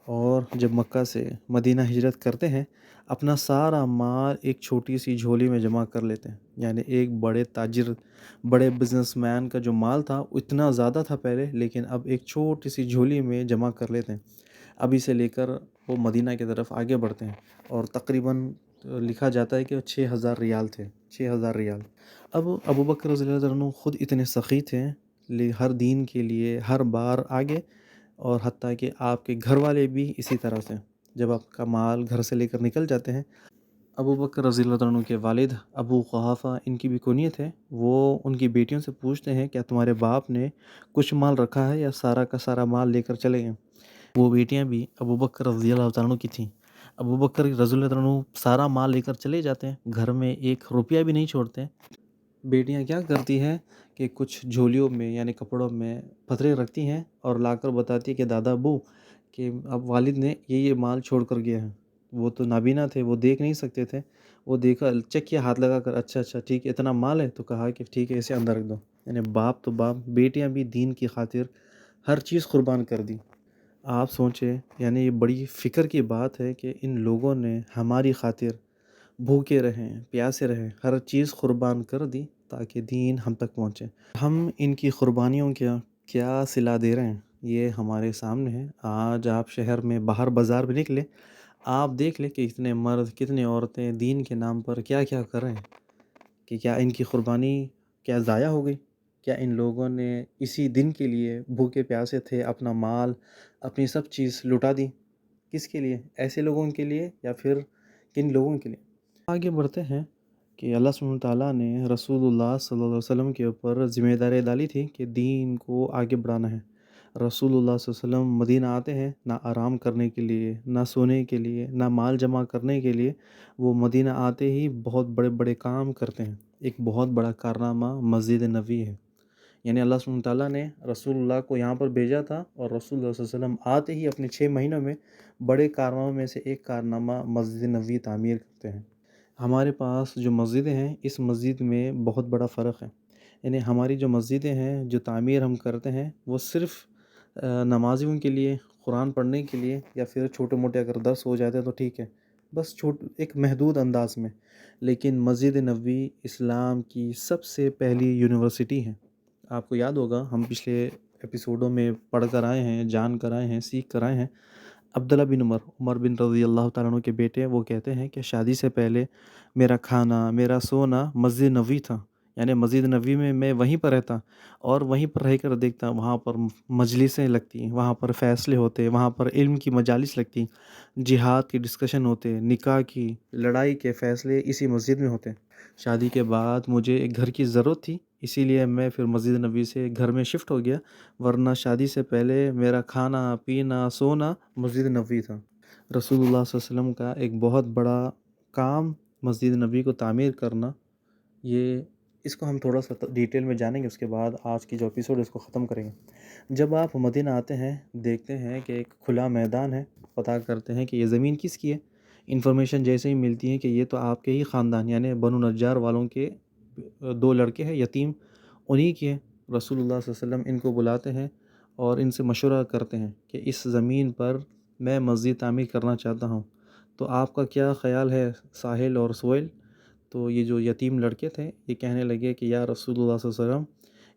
اور جب مکہ سے مدینہ ہجرت کرتے ہیں، اپنا سارا مال ایک چھوٹی سی جھولی میں جمع کر لیتے ہیں۔ یعنی ایک بڑے تاجر، بڑے بزنس مین کا جو مال تھا اتنا زیادہ تھا پہلے، لیکن اب ایک چھوٹی سی جھولی میں جمع کر لیتے ہیں۔ ابھی سے لے کر وہ مدینہ کی طرف آگے بڑھتے ہیں، اور تقریباً لکھا جاتا ہے کہ 6000 ریال تھے، 6000 ریال۔ اب ابو بکر رضی اللہ عنہ خود اتنے سخی تھے، ہر دین کے لیے ہر بار آگے، اور حتیٰ کہ آپ کے گھر والے بھی اسی طرح سے۔ جب آپ کا مال گھر سے لے کر نکل جاتے ہیں، ابو بکر رضی اللہ عنہ کے والد ابو قحافہ، ان کی بھی کنیت ہے، وہ ان کی بیٹیوں سے پوچھتے ہیں کیا تمہارے باپ نے کچھ مال رکھا ہے یا سارا کا سارا مال لے کر چلے گئے؟ وہ بیٹیاں بھی ابو بکر رضی اللہ عنہ کی تھیں۔ ابو بکر رضی اللہ عنہ سارا مال لے کر چلے جاتے ہیں، گھر میں ایک روپیہ بھی نہیں چھوڑتے۔ بیٹیاں کیا کرتی ہیں کہ کچھ جھولیوں میں یعنی کپڑوں میں پتھریں رکھتی ہیں، اور لا کر بتاتی ہے کہ دادا ابو کہ اب والد نے یہ مال چھوڑ کر گیا ہے۔ وہ تو نابینا تھے، وہ دیکھ نہیں سکتے تھے۔ وہ دیکھا، چیک کیا ہاتھ لگا کر، اچھا ٹھیک ہے، اتنا مال ہے، تو کہا کہ ٹھیک ہے اسے اندر رکھ دو۔ یعنی باپ تو باپ، بیٹیاں بھی دین کی خاطر ہر چیز قربان کر دی۔ آپ سوچیں، یعنی یہ بڑی فکر کی بات ہے کہ ان لوگوں نے ہماری خاطر بھوکے رہیں، پیاسے رہیں، ہر چیز قربان کر دی تاکہ دین ہم تک پہنچے۔ ہم ان کی قربانیوں کا کیا صلہ دے رہے ہیں، یہ ہمارے سامنے ہے۔ آج آپ شہر میں باہر بازار بھی نکلے، آپ دیکھ لیں کہ کتنے مرد، کتنے عورتیں دین کے نام پر کیا کیا کر رہے ہیں، کہ کیا ان کی قربانی کیا ضائع ہو گئی؟ کیا ان لوگوں نے اسی دن کے لیے بھوکے پیاسے تھے، اپنا مال، اپنی سب چیز لٹا دی؟ کس کے لیے؟ ایسے لوگوں کے لیے یا پھر کن لوگوں کے لیے؟ آگے بڑھتے ہیں کہ اللہ سبحانہ تعالیٰ نے رسول اللہ صلی اللہ علیہ وسلم کے اوپر ذمہ داری ڈالی تھی کہ دین کو آگے بڑھانا ہے۔ رسول اللہ صلی اللہ علیہ وسلم مدینہ آتے ہیں، نہ آرام کرنے کے لیے، نہ سونے کے لیے، نہ مال جمع کرنے کے لیے۔ وہ مدینہ آتے ہی بہت بڑے بڑے کام کرتے ہیں۔ ایک بہت بڑا کارنامہ مسجد نبوی ہے۔ یعنی اللہ سبحانہ تعالیٰ نے رسول اللہ کو یہاں پر بھیجا تھا، اور رسول اللہ صلی اللہ علیہ وسلم آتے ہی اپنے 6 مہینوں میں بڑے کارناموں میں سے ایک کارنامہ مسجد نبوی تعمیر کرتے ہیں۔ ہمارے پاس جو مسجدیں ہیں، اس مسجد میں بہت بڑا فرق ہے۔ یعنی ہماری جو مسجدیں ہیں، جو تعمیر ہم کرتے ہیں، وہ صرف نمازیوں کے لیے، قرآن پڑھنے کے لیے، یا پھر چھوٹے موٹے اگر درس ہو جاتے ہیں تو ٹھیک ہے، بس ایک محدود انداز میں۔ لیکن مسجد نبوی اسلام کی سب سے پہلی یونیورسٹی ہے۔ آپ کو یاد ہوگا، ہم پچھلے ایپیسوڈوں میں پڑھ کر آئے ہیں، جان کر آئے ہیں، سیکھ کر آئے ہیں۔ عبداللہ بن عمر بن رضی اللہ تعالیٰ عنہ کے بیٹے، وہ کہتے ہیں کہ شادی سے پہلے میرا کھانا، میرا سونا مسجد نبوی تھا۔ یعنی مسجد نبوی میں وہیں پر رہتا، اور وہیں پر رہ کر دیکھتا، وہاں پر مجلسیں لگتی، وہاں پر فیصلے ہوتے، وہاں پر علم کی مجالس لگتی، جہاد کی ڈسکشن ہوتے، نکاح کی، لڑائی کے فیصلے اسی مسجد میں ہوتے۔ شادی کے بعد مجھے ایک گھر کی ضرورت تھی، اسی لیے میں پھر مسجد نبوی سے گھر میں شفٹ ہو گیا، ورنہ شادی سے پہلے میرا کھانا پینا سونا مسجد نبوی تھا۔ رسول اللہ صلی اللہ علیہ وسلم کا ایک بہت بڑا کام مسجد نبوی کو تعمیر کرنا، اس کو ہم تھوڑا سا ڈیٹیل میں جانیں گے، اس کے بعد آج کی جو ایپیسوڈ ہے اس کو ختم کریں گے۔ جب آپ مدینہ آتے ہیں، دیکھتے ہیں کہ ایک کھلا میدان ہے، پتہ کرتے ہیں کہ یہ زمین کس کی ہے۔ انفارمیشن جیسے ہی ملتی ہے کہ یہ تو آپ کے ہی خاندان، یعنی بنو نجار والوں کے 2 لڑکے ہیں یتیم، انہی کی ہے۔ رسول اللہ صلی اللہ علیہ وسلم ان کو بلاتے ہیں اور ان سے مشورہ کرتے ہیں کہ اس زمین پر میں مسجد تعمیر کرنا چاہتا ہوں، تو آپ کا کیا خیال ہے ساحل اور سہیل؟ تو یہ جو یتیم لڑکے تھے، یہ کہنے لگے کہ یا رسول اللہ صلی اللہ علیہ وسلم،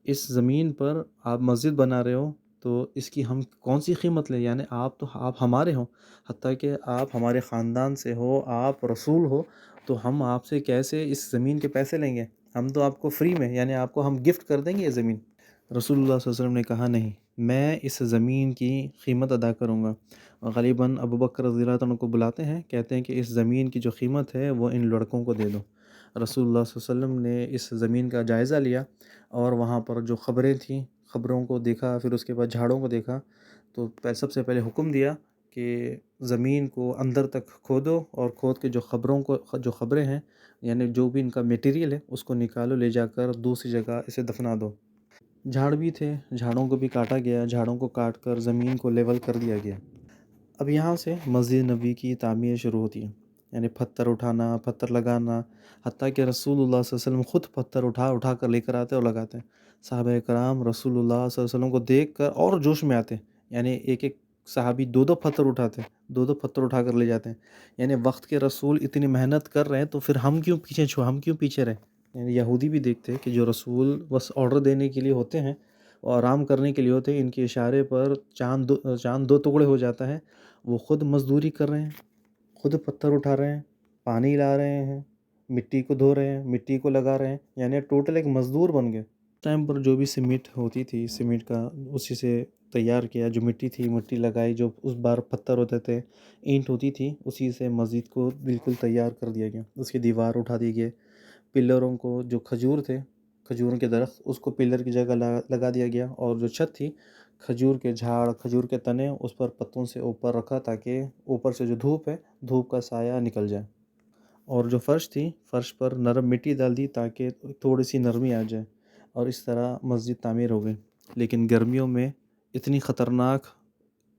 اس زمین پر آپ مسجد بنا رہے ہو تو اس کی ہم کون سی قیمت لیں؟ یعنی آپ ہمارے ہو، حتیٰ کہ آپ ہمارے خاندان سے ہو، آپ رسول ہو، تو ہم آپ سے کیسے اس زمین کے پیسے لیں گے؟ ہم تو آپ کو فری میں، یعنی آپ کو ہم گفٹ کر دیں گے یہ زمین۔ رسول اللہ صلی اللہ علیہ وسلم نے کہا نہیں، میں اس زمین کی قیمت ادا کروں گا۔ غالباً ابو بکر رضی اللہ عنہ کو بلاتے ہیں، کہتے ہیں کہ اس زمین کی جو قیمت ہے وہ ان لڑکوں کو دے دو۔ رسول اللہ صلی اللہ علیہ وسلم نے اس زمین کا جائزہ لیا، اور وہاں پر جو خبریں تھیں، خبروں کو دیکھا، پھر اس کے بعد جھاڑوں کو دیکھا، تو سب سے پہلے حکم دیا کہ زمین کو اندر تک کھودو، اور کھود کے جو خبریں ہیں، یعنی جو بھی ان کا میٹیریل ہے، اس کو نکالو، لے جا کر دوسری جگہ اسے دفنا دو۔ جھاڑ بھی تھے، جھاڑوں کو بھی کاٹا گیا، جھاڑوں کو کاٹ کر زمین کو لیول کر دیا گیا۔ اب یہاں سے مسجد نبوی کی تعمیر شروع ہوتی ہے، یعنی پتھر اٹھانا، پتھر لگانا، حتیٰ کہ رسول اللہ صلی اللہ علیہ وسلم خود پتھر اٹھا کر لے کر آتے اور لگاتے ہیں۔ صحابہ کرام رسول اللہ صلی اللہ علیہ وسلم کو دیکھ کر اور جوش میں آتے، یعنی ایک ایک صحابی 2 پتھر اٹھاتے، 2 پتھر اٹھا کر لے جاتے ہیں۔ یعنی وقت کے رسول اتنی محنت کر رہے ہیں، تو پھر ہم کیوں پیچھے رہیں؟ یعنی یہودی بھی دیکھتے ہیں کہ جو رسول بس آرڈر دینے کے لیے ہوتے ہیں اور آرام کرنے کے لیے ہوتے ہیں، ان کے اشارے پر چاند 2 ٹکڑے ہو جاتا ہے، وہ خود مزدوری کر رہے ہیں، خود پتھر اٹھا رہے ہیں، پانی لا رہے ہیں، مٹی کو دھو رہے ہیں، مٹی کو لگا رہے ہیں، یعنی ٹوٹل ایک مزدور بن گئے۔ ٹائم پر جو بھی سیمنٹ ہوتی تھی، سیمنٹ کا اسی سے تیار کیا، جو مٹی تھی مٹی لگائی، جو اس بار پتھر ہوتے تھے، اینٹ ہوتی تھی، اسی سے مسجد کو بالکل تیار کر دیا گیا۔ اس کی دیوار اٹھا دی گئی، پلروں کو، جو کھجور تھے، کھجوروں کے درخت، اس کو پلر کی جگہ لگا دیا گیا، اور جو چھت تھی، کھجور کے جھاڑ، کھجور کے تنے اس پر پتوں سے اوپر رکھا، تاکہ اوپر سے جو دھوپ ہے، دھوپ کا سایہ نکل جائے۔ اور جو فرش تھی، فرش پر نرم مٹی ڈال دی تاکہ تھوڑی سی نرمی آ جائے، اور اس طرح مسجد تعمیر ہو گئی۔ لیکن گرمیوں میں اتنی خطرناک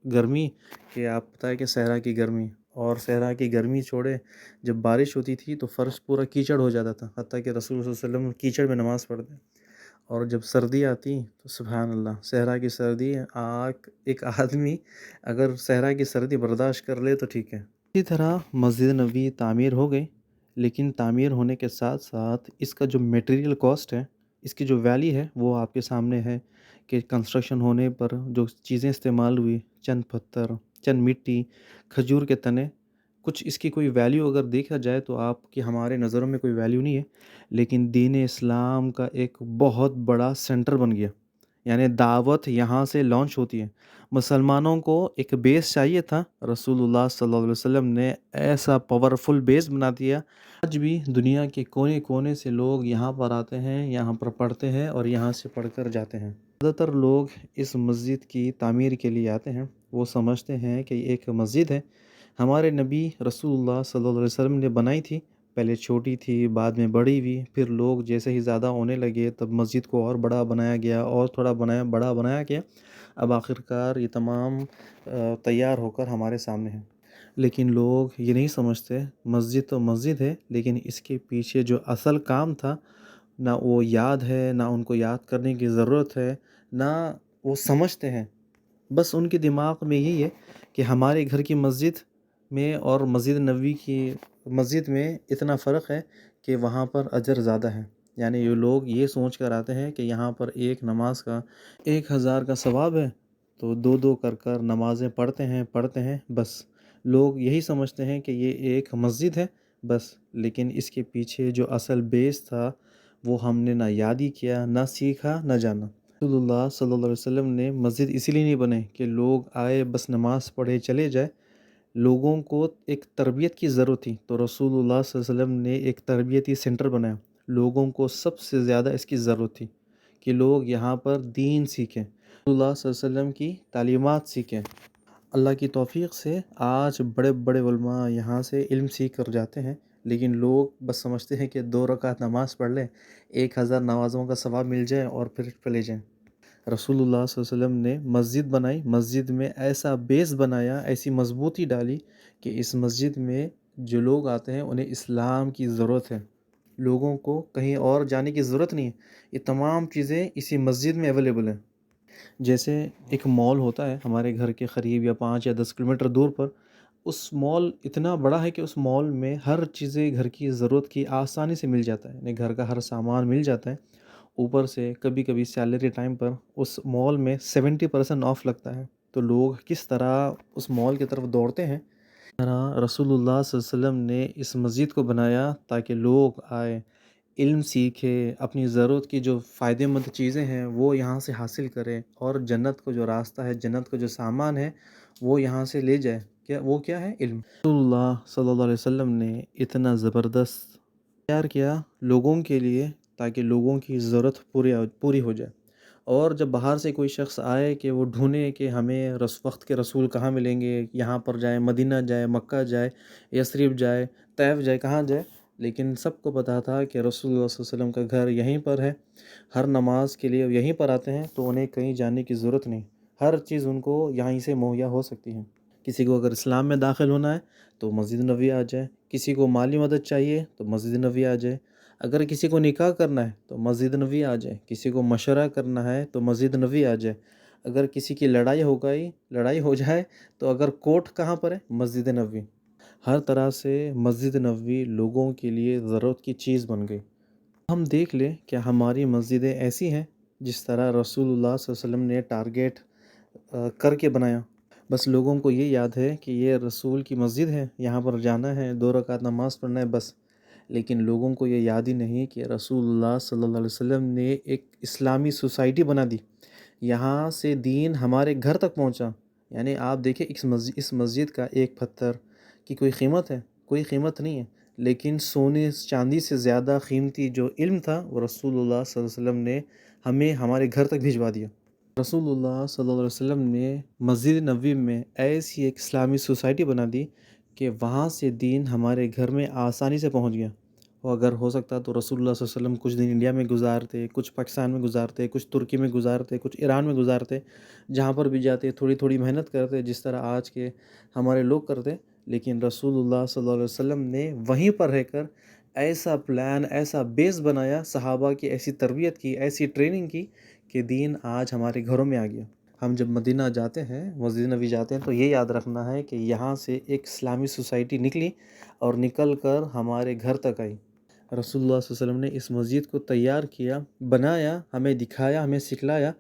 گرمی کہ آپ پتہ ہے کہ صحرا کی گرمی، اور صحرا کی گرمی چھوڑے، جب بارش ہوتی تھی تو فرش پورا کیچڑ ہو جاتا تھا، حتیٰ کہ رسول صلی اللہ علیہ وسلم کیچڑ میں نماز پڑھتے۔ اور جب سردی آتی تو سبحان اللہ، صحرا کی سردی، ایک آدمی اگر صحرا کی سردی برداشت کر لے تو ٹھیک ہے۔ اسی طرح مسجد نبوی تعمیر ہو گئی، لیکن تعمیر ہونے کے ساتھ ساتھ اس کا جو میٹیریل کاسٹ ہے، اس کی جو ویلی ہے، وہ آپ کے سامنے ہے کہ کنسٹرکشن ہونے پر جو چیزیں استعمال ہوئی، چند پتھر، چند مٹی، کھجور کے تنے، کچھ اس کی کوئی ویلیو اگر دیکھا جائے تو آپ کی ہمارے نظروں میں کوئی ویلیو نہیں ہے، لیکن دین اسلام کا ایک بہت بڑا سینٹر بن گیا۔ یعنی دعوت یہاں سے لانچ ہوتی ہے۔ مسلمانوں کو ایک بیس چاہیے تھا، رسول اللہ صلی اللہ علیہ وسلم نے ایسا پاورفل بیس بنا دیا۔ آج بھی دنیا کے کونے کونے سے لوگ یہاں پر آتے ہیں، یہاں پر پڑھتے ہیں، اور یہاں سے پڑھ کر جاتے ہیں۔ زیادہ تر لوگ اس مسجد کی تعمیر کے لیے آتے ہیں، وہ سمجھتے ہیں کہ یہ ایک مسجد ہے، ہمارے نبی رسول اللہ صلی اللہ علیہ وسلم نے بنائی تھی، پہلے چھوٹی تھی، بعد میں بڑی ہوئی، پھر لوگ جیسے ہی زیادہ ہونے لگے تب مسجد کو اور بڑا بنایا گیا، اور تھوڑا بڑا بنایا گیا، اب آخرکار یہ تمام تیار ہو کر ہمارے سامنے ہیں۔ لیکن لوگ یہ نہیں سمجھتے، مسجد تو مسجد ہے، لیکن اس کے پیچھے جو اصل کام تھا نہ وہ یاد ہے، نہ ان کو یاد کرنے کی ضرورت ہے، نہ وہ سمجھتے ہیں۔ بس ان کے دماغ میں یہی ہے کہ ہمارے گھر کی مسجد میں اور مسجد نبوی کی مسجد میں اتنا فرق ہے کہ وہاں پر اجر زیادہ ہے۔ یعنی یہ لوگ یہ سوچ کر آتے ہیں کہ یہاں پر ایک نماز کا 1000 کا ثواب ہے، تو دو دو کر نمازیں پڑھتے ہیں بس۔ لوگ یہی سمجھتے ہیں کہ یہ ایک مسجد ہے بس، لیکن اس کے پیچھے جو اصل بیس تھا وہ ہم نے نہ یاد ہی کیا، نہ سیکھا، نہ جانا۔ رسول اللہ صلی اللہ علیہ وسلم نے مسجد اسی لیے نہیں بنے کہ لوگ آئے بس نماز پڑھے چلے جائے، لوگوں کو ایک تربیت کی ضرورت تھی، تو رسول اللہ صلی اللہ علیہ وسلم نے ایک تربیتی سینٹر بنایا۔ لوگوں کو سب سے زیادہ اس کی ضرورت تھی کہ لوگ یہاں پر دین سیکھیں، رسول اللہ صلی اللہ علیہ وسلم کی تعلیمات سیکھیں۔ اللہ کی توفیق سے آج بڑے بڑے علماء یہاں سے علم سیکھ کر جاتے ہیں، لیکن لوگ بس سمجھتے ہیں کہ 2 رکعت نماز پڑھ لیں، 1000 نمازوں کا ثواب مل جائے اور پھر چلے جائیں۔ رسول اللہ صلی اللہ علیہ وسلم نے مسجد بنائی، مسجد میں ایسا بیس بنایا، ایسی مضبوطی ڈالی کہ اس مسجد میں جو لوگ آتے ہیں انہیں اسلام کی ضرورت ہے، لوگوں کو کہیں اور جانے کی ضرورت نہیں ہے، یہ تمام چیزیں اسی مسجد میں اویلیبل ہیں۔ جیسے ایک مال ہوتا ہے ہمارے گھر کے قریب یا 5 یا 10 کلومیٹر دور پر، اس مال اتنا بڑا ہے کہ اس مال میں ہر چیزیں گھر کی ضرورت کی آسانی سے مل جاتا ہے، یعنی گھر کا ہر سامان مل جاتا ہے۔ اوپر سے کبھی کبھی سیلری ٹائم پر اس مال میں 70% آف لگتا ہے، تو لوگ کس طرح اس مال کی طرف دوڑتے ہیں۔ اس طرح رسول اللہ صلی اللہ علیہ وسلم نے اس مسجد کو بنایا تاکہ لوگ آئے، علم سیکھے، اپنی ضرورت کی جو فائدہ مند چیزیں ہیں وہ یہاں سے حاصل کرے، اور جنت کو جو راستہ ہے، جنت کو جو سامان ہے وہ یہاا سے لے جائے۔ کیا ہے؟ علم۔ رسول اللہ صلی اللہ علیہ وسلم نے اتنا زبردست تیار کیا لوگوں کے لیے تاکہ لوگوں کی ضرورت پوری ہو جائے، اور جب باہر سے کوئی شخص آئے کہ وہ ڈھونڈے کہ ہمیں وقت کے رسول کہاں ملیں گے، یہاں پر جائے، مدینہ جائے، مکہ جائے، یثرب جائے، طیف جائے، کہاں جائے، لیکن سب کو پتہ تھا کہ رسول اللہ صلی اللہ علیہ وسلم کا گھر یہیں پر ہے، ہر نماز کے لیے یہیں پر آتے ہیں، تو انہیں کہیں جانے کی ضرورت نہیں، ہر چیز ان کو یہیں سے مہیا ہو سکتی ہے۔ کسی کو اگر اسلام میں داخل ہونا ہے تو مسجد نبوی آ جائے، کسی کو مالی مدد چاہیے تو مسجد نبوی آ جائے، اگر کسی کو نکاح کرنا ہے تو مسجد نبوی آ جائے، کسی کو مشورہ کرنا ہے تو مسجد نبوی آ جائے، اگر کسی کی لڑائی ہو جائے تو اگر کورٹ کہاں پر ہے؟ مسجد نبوی۔ ہر طرح سے مسجد نبوی لوگوں کے لیے ضرورت کی چیز بن گئی۔ ہم دیکھ لیں کہ ہماری مسجدیں ایسی ہیں جس طرح رسول اللہ صلی اللہ علیہ وسلم نے ٹارگیٹ کر کے بنایا، بس لوگوں کو یہ یاد ہے کہ یہ رسول کی مسجد ہے، یہاں پر جانا ہے، 2 رکعت نماز پڑھنا ہے بس، لیکن لوگوں کو یہ یاد ہی نہیں کہ رسول اللہ صلی اللہ علیہ وسلم نے ایک اسلامی سوسائٹی بنا دی، یہاں سے دین ہمارے گھر تک پہنچا۔ یعنی آپ دیکھیں اس مسجد کا ایک پتھر کی کوئی قیمت ہے؟ کوئی قیمت نہیں ہے، لیکن سونے چاندی سے زیادہ قیمتی جو علم تھا وہ رسول اللہ صلی اللہ علیہ وسلم نے ہمیں ہمارے گھر تک بھجوا دیا۔ رسول اللہ صلی اللہ علیہ وسلم نے مسجد نبوی میں ایسی ایک اسلامی سوسائٹی بنا دی کہ وہاں سے دین ہمارے گھر میں آسانی سے پہنچ گیا، اور اگر ہو سکتا تو رسول اللہ صلی اللہ علیہ وسلم کچھ دن انڈیا میں گزارتے، کچھ پاکستان میں گزارتے، کچھ ترکی میں گزارتے، کچھ ایران میں گزارتے، جہاں پر بھی جاتے تھوڑی تھوڑی محنت کرتے جس طرح آج کے ہمارے لوگ کرتے، لیکن رسول اللہ صلی اللہ علیہ وسلم نے وہیں پر رہ کر ایسا پلان، ایسا بیس بنایا، صحابہ کی ایسی تربیت کی، ایسی ٹریننگ کی کہ دین آج ہمارے گھروں میں آ گیا۔ ہم جب مدینہ جاتے ہیں، مسجد نبوی جاتے ہیں، تو یہ یاد رکھنا ہے کہ یہاں سے ایک اسلامی سوسائٹی نکلی اور نکل کر ہمارے گھر تک آئی۔ رسول اللہ صلی اللہ علیہ وسلم نے اس مسجد کو تیار کیا، بنایا، ہمیں دکھایا، ہمیں سکھلایا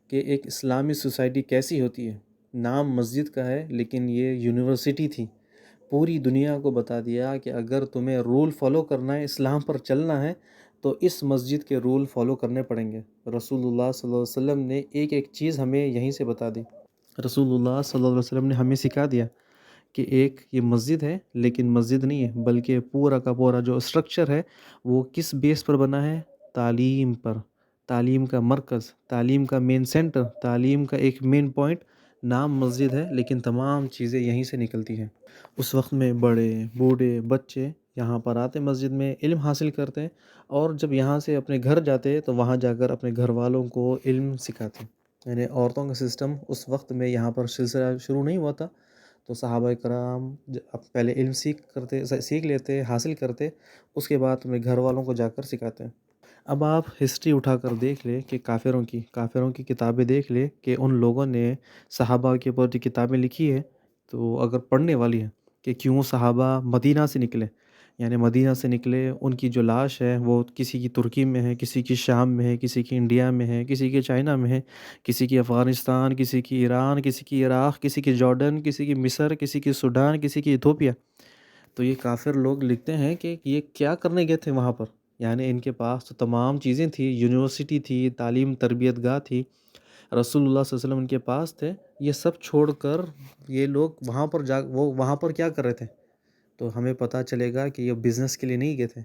کہ ایک اسلامی سوسائٹی کیسی ہوتی ہے۔ نام مسجد کا ہے لیکن یہ یونیورسٹی تھی، پوری دنیا کو بتا دیا کہ اگر تمہیں رول فالو کرنا ہے، اسلام پر چلنا ہے، تو اس مسجد کے رول فالو کرنے پڑیں گے۔ رسول اللہ صلی اللہ علیہ وسلم نے ایک ایک چیز ہمیں یہیں سے بتا دی۔ رسول اللہ صلی اللہ علیہ وسلم نے ہمیں سکھا دیا کہ ایک یہ مسجد ہے، لیکن مسجد نہیں ہے، بلکہ پورا کا پورا جو اسٹرکچر ہے وہ کس بیس پر بنا ہے؟ تعلیم پر، تعلیم کا مرکز، تعلیم کا مین سینٹر، تعلیم کا ایک مین پوائنٹ۔ نام مسجد ہے لیکن تمام چیزیں یہیں سے نکلتی ہیں۔ اس وقت میں بڑے، بوڑھے، بچے یہاں پر آتے مسجد میں علم حاصل کرتے ہیں، اور جب یہاں سے اپنے گھر جاتے تو وہاں جا کر اپنے گھر والوں کو علم سکھاتے ہیں۔ یعنی عورتوں کا سسٹم اس وقت میں یہاں پر سلسلہ شروع نہیں ہوا تھا، تو صحابہ کرام پہلے علم سیکھ لیتے، حاصل کرتے، اس کے بعد اپنے گھر والوں کو جا کر سکھاتے ہیں۔ اب آپ ہسٹری اٹھا کر دیکھ لیں کہ کافروں کی کتابیں دیکھ لیں کہ ان لوگوں نے صحابہ کے اوپر جو کتابیں لکھی ہے تو اگر پڑھنے والی ہے کہ کیوں صحابہ مدینہ سے نکلے، یعنی مدینہ سے نکلے، ان کی جو لاش ہے وہ کسی کی ترکی میں ہے، کسی کی شام میں ہے، کسی کی انڈیا میں ہے، کسی کی چائنا میں ہے، کسی کی افغانستان، کسی کی ایران، کسی کی عراق، کسی کی جارڈن، کسی کی مصر، کسی کی سوڈان، کسی کی ایتھوپیا۔ تو یہ کافر لوگ لکھتے ہیں کہ یہ کیا کرنے گئے تھے وہاں پر، یعنی ان کے پاس تو تمام چیزیں تھی، یونیورسٹی تھی، تعلیم تربیت گاہ تھی، رسول اللہ صلی اللہ علیہ وسلم ان کے پاس تھے، یہ سب چھوڑ کر یہ لوگ وہاں پر کیا کر رہے تھے؟ تو ہمیں پتہ چلے گا کہ یہ بزنس کے لیے نہیں گئے تھے،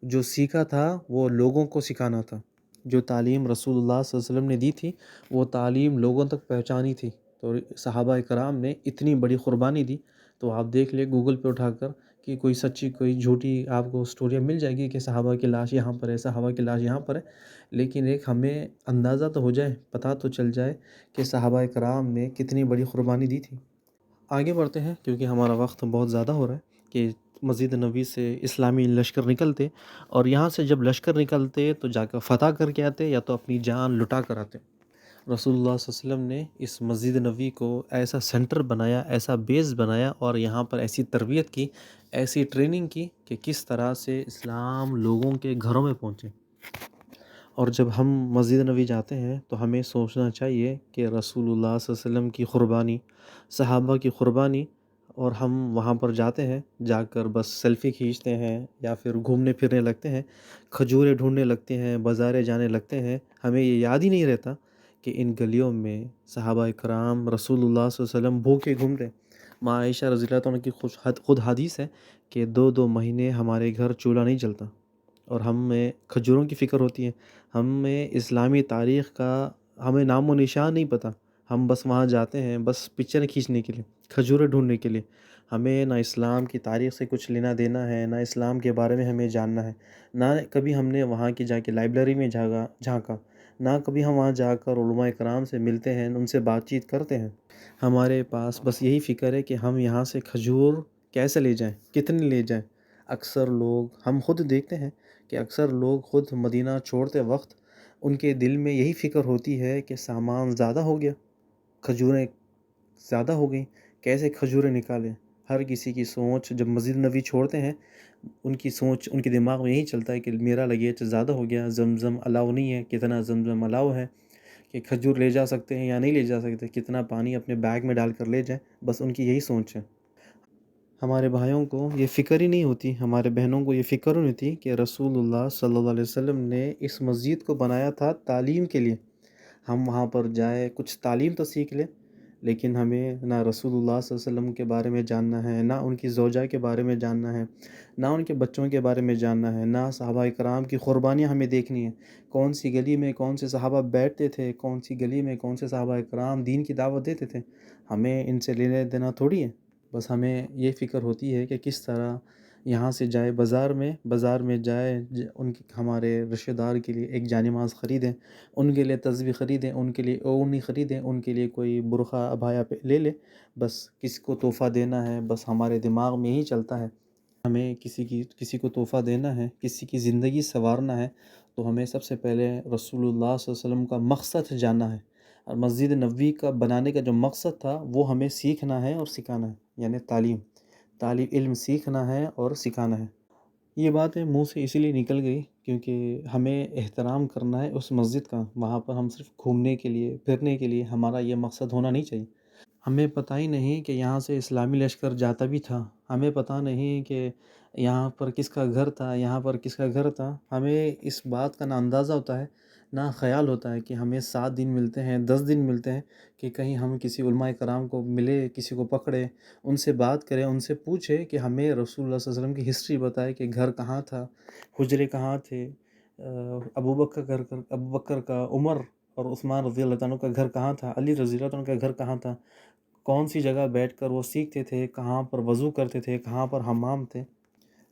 جو سیکھا تھا وہ لوگوں کو سکھانا تھا، جو تعلیم رسول اللہ صلی اللہ علیہ وسلم نے دی تھی وہ تعلیم لوگوں تک پہنچانی تھی۔ تو صحابہ کرام نے اتنی بڑی قربانی دی، تو آپ دیکھ لیں گوگل پہ اٹھا کر کہ کوئی سچی کوئی جھوٹی آپ کو اسٹوریاں مل جائے گی کہ صحابہ کی لاش یہاں پر ہے، صحابہ کی لاش یہاں پر ہے، لیکن ایک ہمیں اندازہ تو ہو جائے، پتہ تو چل جائے کہ صحابہ کرام نے کتنی بڑی قربانی دی تھی۔ آگے بڑھتے ہیں کیونکہ ہمارا وقت بہت زیادہ ہو رہا ہے کہ مسجد نبوی سے اسلامی لشکر نکلتے، اور یہاں سے جب لشکر نکلتے تو جا کر فتح کر کے آتے یا تو اپنی جان لٹا کر آتے۔ رسول اللہ صلی اللہ علیہ وسلم نے اس مسجد نبوی کو ایسا سینٹر بنایا، ایسا بیس بنایا، اور یہاں پر ایسی تربیت کی، ایسی ٹریننگ کی کہ کس طرح سے اسلام لوگوں کے گھروں میں پہنچے۔ اور جب ہم مسجد نبوی جاتے ہیں تو ہمیں سوچنا چاہیے کہ رسول اللہ صلی اللہ علیہ وسلم کی قربانی، صحابہ کی قربانی، اور ہم وہاں پر جاتے ہیں، جا کر بس سیلفی کھینچتے ہیں یا پھر گھومنے پھرنے لگتے ہیں، کھجوریں ڈھونڈنے لگتے ہیں، بازاریں جانے لگتے ہیں، ہمیں یہ یاد ہی نہیں رہتا کہ ان گلیوں میں صحابہ کرام رسول اللہ صلی اللہ علیہ وسلم بھوکے گھوم رہے ہیں۔ ماں عائشہ رضی اللہ عنہ کی خود حدیث ہے کہ 2 مہینے ہمارے گھر چولہا نہیں جلتا، اور ہمیں کھجوروں کی فکر ہوتی ہے، ہمیں اسلامی تاریخ کا ہمیں نام و نشان نہیں پتہ، ہم بس وہاں جاتے ہیں بس پکچریں کھینچنے کے لیے، کھجوریں ڈھونڈنے کے لیے، ہمیں نہ اسلام کی تاریخ سے کچھ لینا دینا ہے، نہ اسلام کے بارے میں ہمیں جاننا ہے، نہ کبھی ہم نے وہاں کی جا کے لائبریری میں جھانکا، نہ کبھی ہم وہاں جا کر علماء کرام سے ملتے ہیں، ان سے بات چیت کرتے ہیں۔ ہمارے پاس بس یہی فکر ہے کہ ہم یہاں سے کھجور کیسے لے جائیں، کتنے لے جائیں۔ اکثر لوگ، ہم خود دیکھتے ہیں کہ اکثر لوگ خود مدینہ چھوڑتے وقت ان کے دل میں یہی فکر ہوتی ہے کہ سامان زیادہ ہو گیا، کھجوریں زیادہ ہو گئیں، کیسے کھجوریں نکالیں۔ ہر کسی کی سوچ جب مسجد نبوی چھوڑتے ہیں، ان کی سوچ، ان کے دماغ میں یہی چلتا ہے کہ میرا لگیج زیادہ ہو گیا، زمزم الاؤ نہیں ہے، کتنا زمزم الاؤ ہے، کہ کھجور لے جا سکتے ہیں یا نہیں لے جا سکتے، کتنا پانی اپنے بیگ میں ڈال کر لے جائیں، بس ان کی یہی سوچ ہے۔ ہمارے بھائیوں کو یہ فکر ہی نہیں ہوتی، ہمارے بہنوں کو یہ فکر نہیں ہوتی کہ رسول اللہ صلی اللہ علیہ وسلم نے اس مسجد کو بنایا تھا تعلیم کے لیے۔ ہم وہاں پر جائے کچھ تعلیم تو سیکھ لیں، لیکن ہمیں نہ رسول اللہ صلی اللہ علیہ وسلم کے بارے میں جاننا ہے، نہ ان کی زوجہ کے بارے میں جاننا ہے، نہ ان کے بچوں کے بارے میں جاننا ہے، نہ صحابہ کرام کی قربانیاں ہمیں دیکھنی ہیں، کون سی گلی میں کون سے صحابہ بیٹھتے تھے، کون سی گلی میں کون سے صحابہ کرام دین کی دعوت دیتے تھے، ہمیں ان سے لینے دینا تھوڑی ہے۔ بس ہمیں یہ فکر ہوتی ہے کہ کس طرح یہاں سے جائے بازار میں جائے، ہمارے رشتہ دار کے لیے ایک جانماز خریدیں، ان کے لیے تسبیح خریدیں، ان کے لیے اوڑھنی خریدیں، ان کے لیے کوئی برقع عبایا پہ لے لے، بس کسی کو تحفہ دینا ہے، بس ہمارے دماغ میں یہی چلتا ہے۔ ہمیں کسی کو تحفہ دینا ہے، کسی کی زندگی سنوارنا ہے، تو ہمیں سب سے پہلے رسول اللہ صلی اللہ علیہ وسلم کا مقصد جاننا ہے، اور مسجد نبوی کا بنانے کا جو مقصد تھا وہ ہمیں سیکھنا ہے اور سکھانا ہے، یعنی تعلیم علم سیکھنا ہے اور سکھانا ہے۔ یہ باتیں منہ سے اسی لیے نکل گئی کیونکہ ہمیں احترام کرنا ہے اس مسجد کا، وہاں پر ہم صرف گھومنے کے لیے، پھرنے کے لیے، ہمارا یہ مقصد ہونا نہیں چاہیے۔ ہمیں پتہ ہی نہیں کہ یہاں سے اسلامی لشکر جاتا بھی تھا، ہمیں پتہ نہیں کہ یہاں پر کس کا گھر تھا، یہاں پر کس کا گھر تھا، ہمیں اس بات کا نہ اندازہ ہوتا ہے، نہ خیال ہوتا ہے کہ ہمیں 7 دن ملتے ہیں، 10 دن ملتے ہیں کہ کہیں ہم کسی علماء کرام کو ملے، کسی کو پکڑے، ان سے بات کریں، ان سے پوچھے کہ ہمیں رسول اللہ صلی اللہ علیہ وسلم کی ہسٹری بتائے کہ گھر کہاں تھا، حجرے کہاں تھے، ابو بکر کا، عمر اور عثمان رضی اللہ عنہ کا گھر کہاں تھا، علی رضی اللہ عنہ کا گھر کہاں تھا، کون سی جگہ بیٹھ کر وہ سیکھتے تھے، کہاں پر وضو کرتے تھے، کہاں پر حمام تھے۔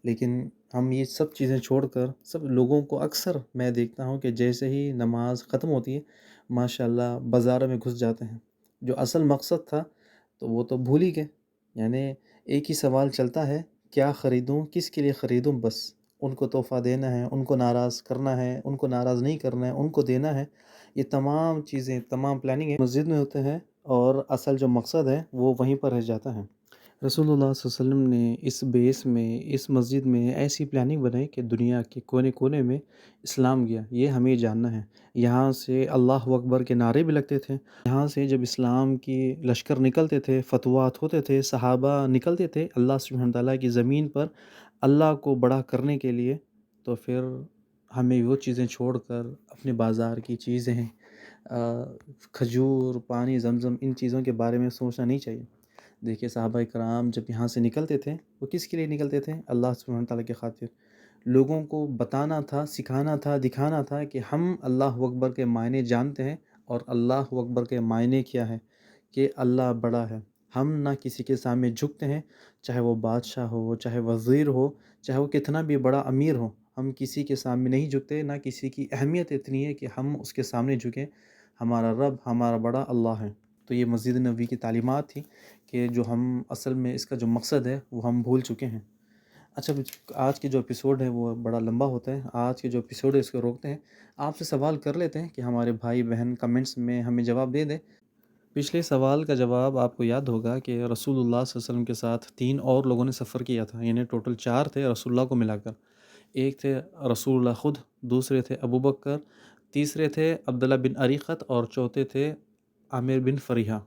لیکن ہم یہ سب چیزیں چھوڑ کر سب لوگوں کو اکثر میں دیکھتا ہوں کہ جیسے ہی نماز ختم ہوتی ہے ماشاءاللہ بازاروں میں گھس جاتے ہیں. جو اصل مقصد تھا تو وہ تو بھول ہی گئے. یعنی ایک ہی سوال چلتا ہے، کیا خریدوں، کس کے لیے خریدوں؟ بس ان کو تحفہ دینا ہے، ان کو ناراض کرنا ہے، ان کو ناراض نہیں کرنا ہے، ان کو دینا ہے. یہ تمام چیزیں، تمام پلاننگ مسجد میں ہوتے ہیں اور اصل جو مقصد ہے وہ وہیں پر رہ جاتا ہے. رسول اللہ صلی اللہ علیہ وسلم نے اس بیس میں، اس مسجد میں ایسی پلاننگ بنائی کہ دنیا کے کونے کونے میں اسلام گیا. یہ ہمیں جاننا ہے. یہاں سے اللہ اکبر کے نعرے بھی لگتے تھے. یہاں سے جب اسلام کی لشکر نکلتے تھے، فتوحات ہوتے تھے، صحابہ نکلتے تھے اللہ سبحانہ تعالیٰ کی زمین پر اللہ کو بڑا کرنے کے لیے، تو پھر ہمیں وہ چیزیں چھوڑ کر اپنے بازار کی چیزیں، کھجور، پانی زمزم، ان چیزوں کے بارے میں سوچنا نہیں چاہیے. دیکھیے صحابہ کرام جب یہاں سے نکلتے تھے وہ کس کے لیے نکلتے تھے؟ اللہ سبحانہ تعالیٰ کی خاطر. لوگوں کو بتانا تھا، سکھانا تھا، دکھانا تھا کہ ہم اللہ اکبر کے معنی جانتے ہیں، اور اللہ اکبر کے معنی کیا ہے کہ اللہ بڑا ہے. ہم نہ کسی کے سامنے جھکتے ہیں، چاہے وہ بادشاہ ہو، چاہے وزیر ہو، چاہے وہ کتنا بھی بڑا امیر ہو. ہم کسی کے سامنے نہیں جھکتے، نہ کسی کی اہمیت اتنی ہے کہ ہم اس کے سامنے جھکیں. ہمارا رب، ہمارا بڑا اللہ ہے. تو یہ مسجد نبوی کی تعلیمات تھی کہ جو ہم اصل میں اس کا جو مقصد ہے وہ ہم بھول چکے ہیں. اچھا، آج کے جو ایپیسوڈ ہے وہ بڑا لمبا ہوتا ہے. آج کے جو ایپیسوڈ ہے اس کو روکتے ہیں. آپ سے سوال کر لیتے ہیں کہ ہمارے بھائی بہن کمنٹس میں ہمیں جواب دے دیں. پچھلے سوال کا جواب آپ کو یاد ہوگا کہ رسول اللہ صلی اللہ علیہ وسلم کے ساتھ 3 اور لوگوں نے سفر کیا تھا. یعنی ٹوٹل 4 تھے رسول اللہ کو ملا کر. ایک تھے رسول اللہ خود، دوسرے تھے ابو بکر، تیسرے تھے عبداللہ بن اریقت، اور چوتھے تھے عامر بن فریحہ.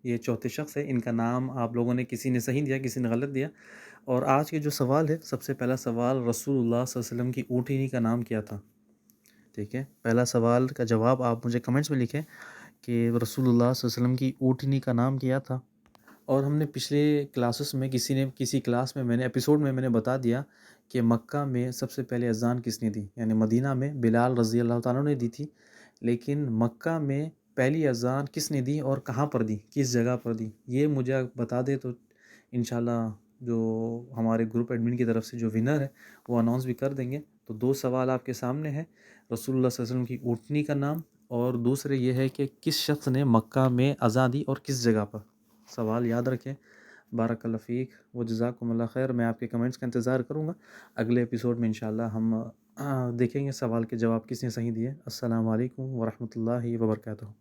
یہ چوتھے شخص ہے. ان کا نام آپ لوگوں نے کسی نے صحیح دیا، کسی نے غلط دیا. اور آج کے جو سوال ہے، سب سے پہلا سوال، رسول اللہ صلی اللہ علیہ وسلم کی اونٹنی کا نام کیا تھا؟ ٹھیک ہے، پہلا سوال کا جواب آپ مجھے کمنٹس میں لکھیں کہ رسول اللہ صلی اللہ علیہ وسلم کی اونٹنی کا نام کیا تھا. اور ہم نے پچھلے کلاسز میں کسی کلاس میں ایپیسوڈ میں میں نے بتا دیا کہ مکہ میں سب سے پہلے اذان کس نے دی. یعنی مدینہ میں بلال رضی اللہ تعالیٰ نے دی تھی، لیکن مکہ میں پہلی اذان کس نے دی اور کہاں پر دی، کس جگہ پر دی. یہ مجھے بتا دے تو انشاءاللہ جو ہمارے گروپ ایڈمن کی طرف سے جو ونر ہے وہ اناؤنس بھی کر دیں گے. تو 2 سوال آپ کے سامنے ہیں، رسول اللہ صلی اللہ علیہ وسلم کی اونٹنی کا نام، اور دوسرے یہ ہے کہ کس شخص نے مکہ میں اذان دی اور کس جگہ پر. سوال یاد رکھیں. بارک اللہ فیک و جزاکم اللہ خیر. میں آپ کے کمنٹس کا انتظار کروں گا. اگلے ایپیسوڈ میں انشاءاللہ ہم دیکھیں گے سوال کے جواب کس نے صحیح دیے. السلام علیکم ورحمۃ اللہ وبرکاتہ.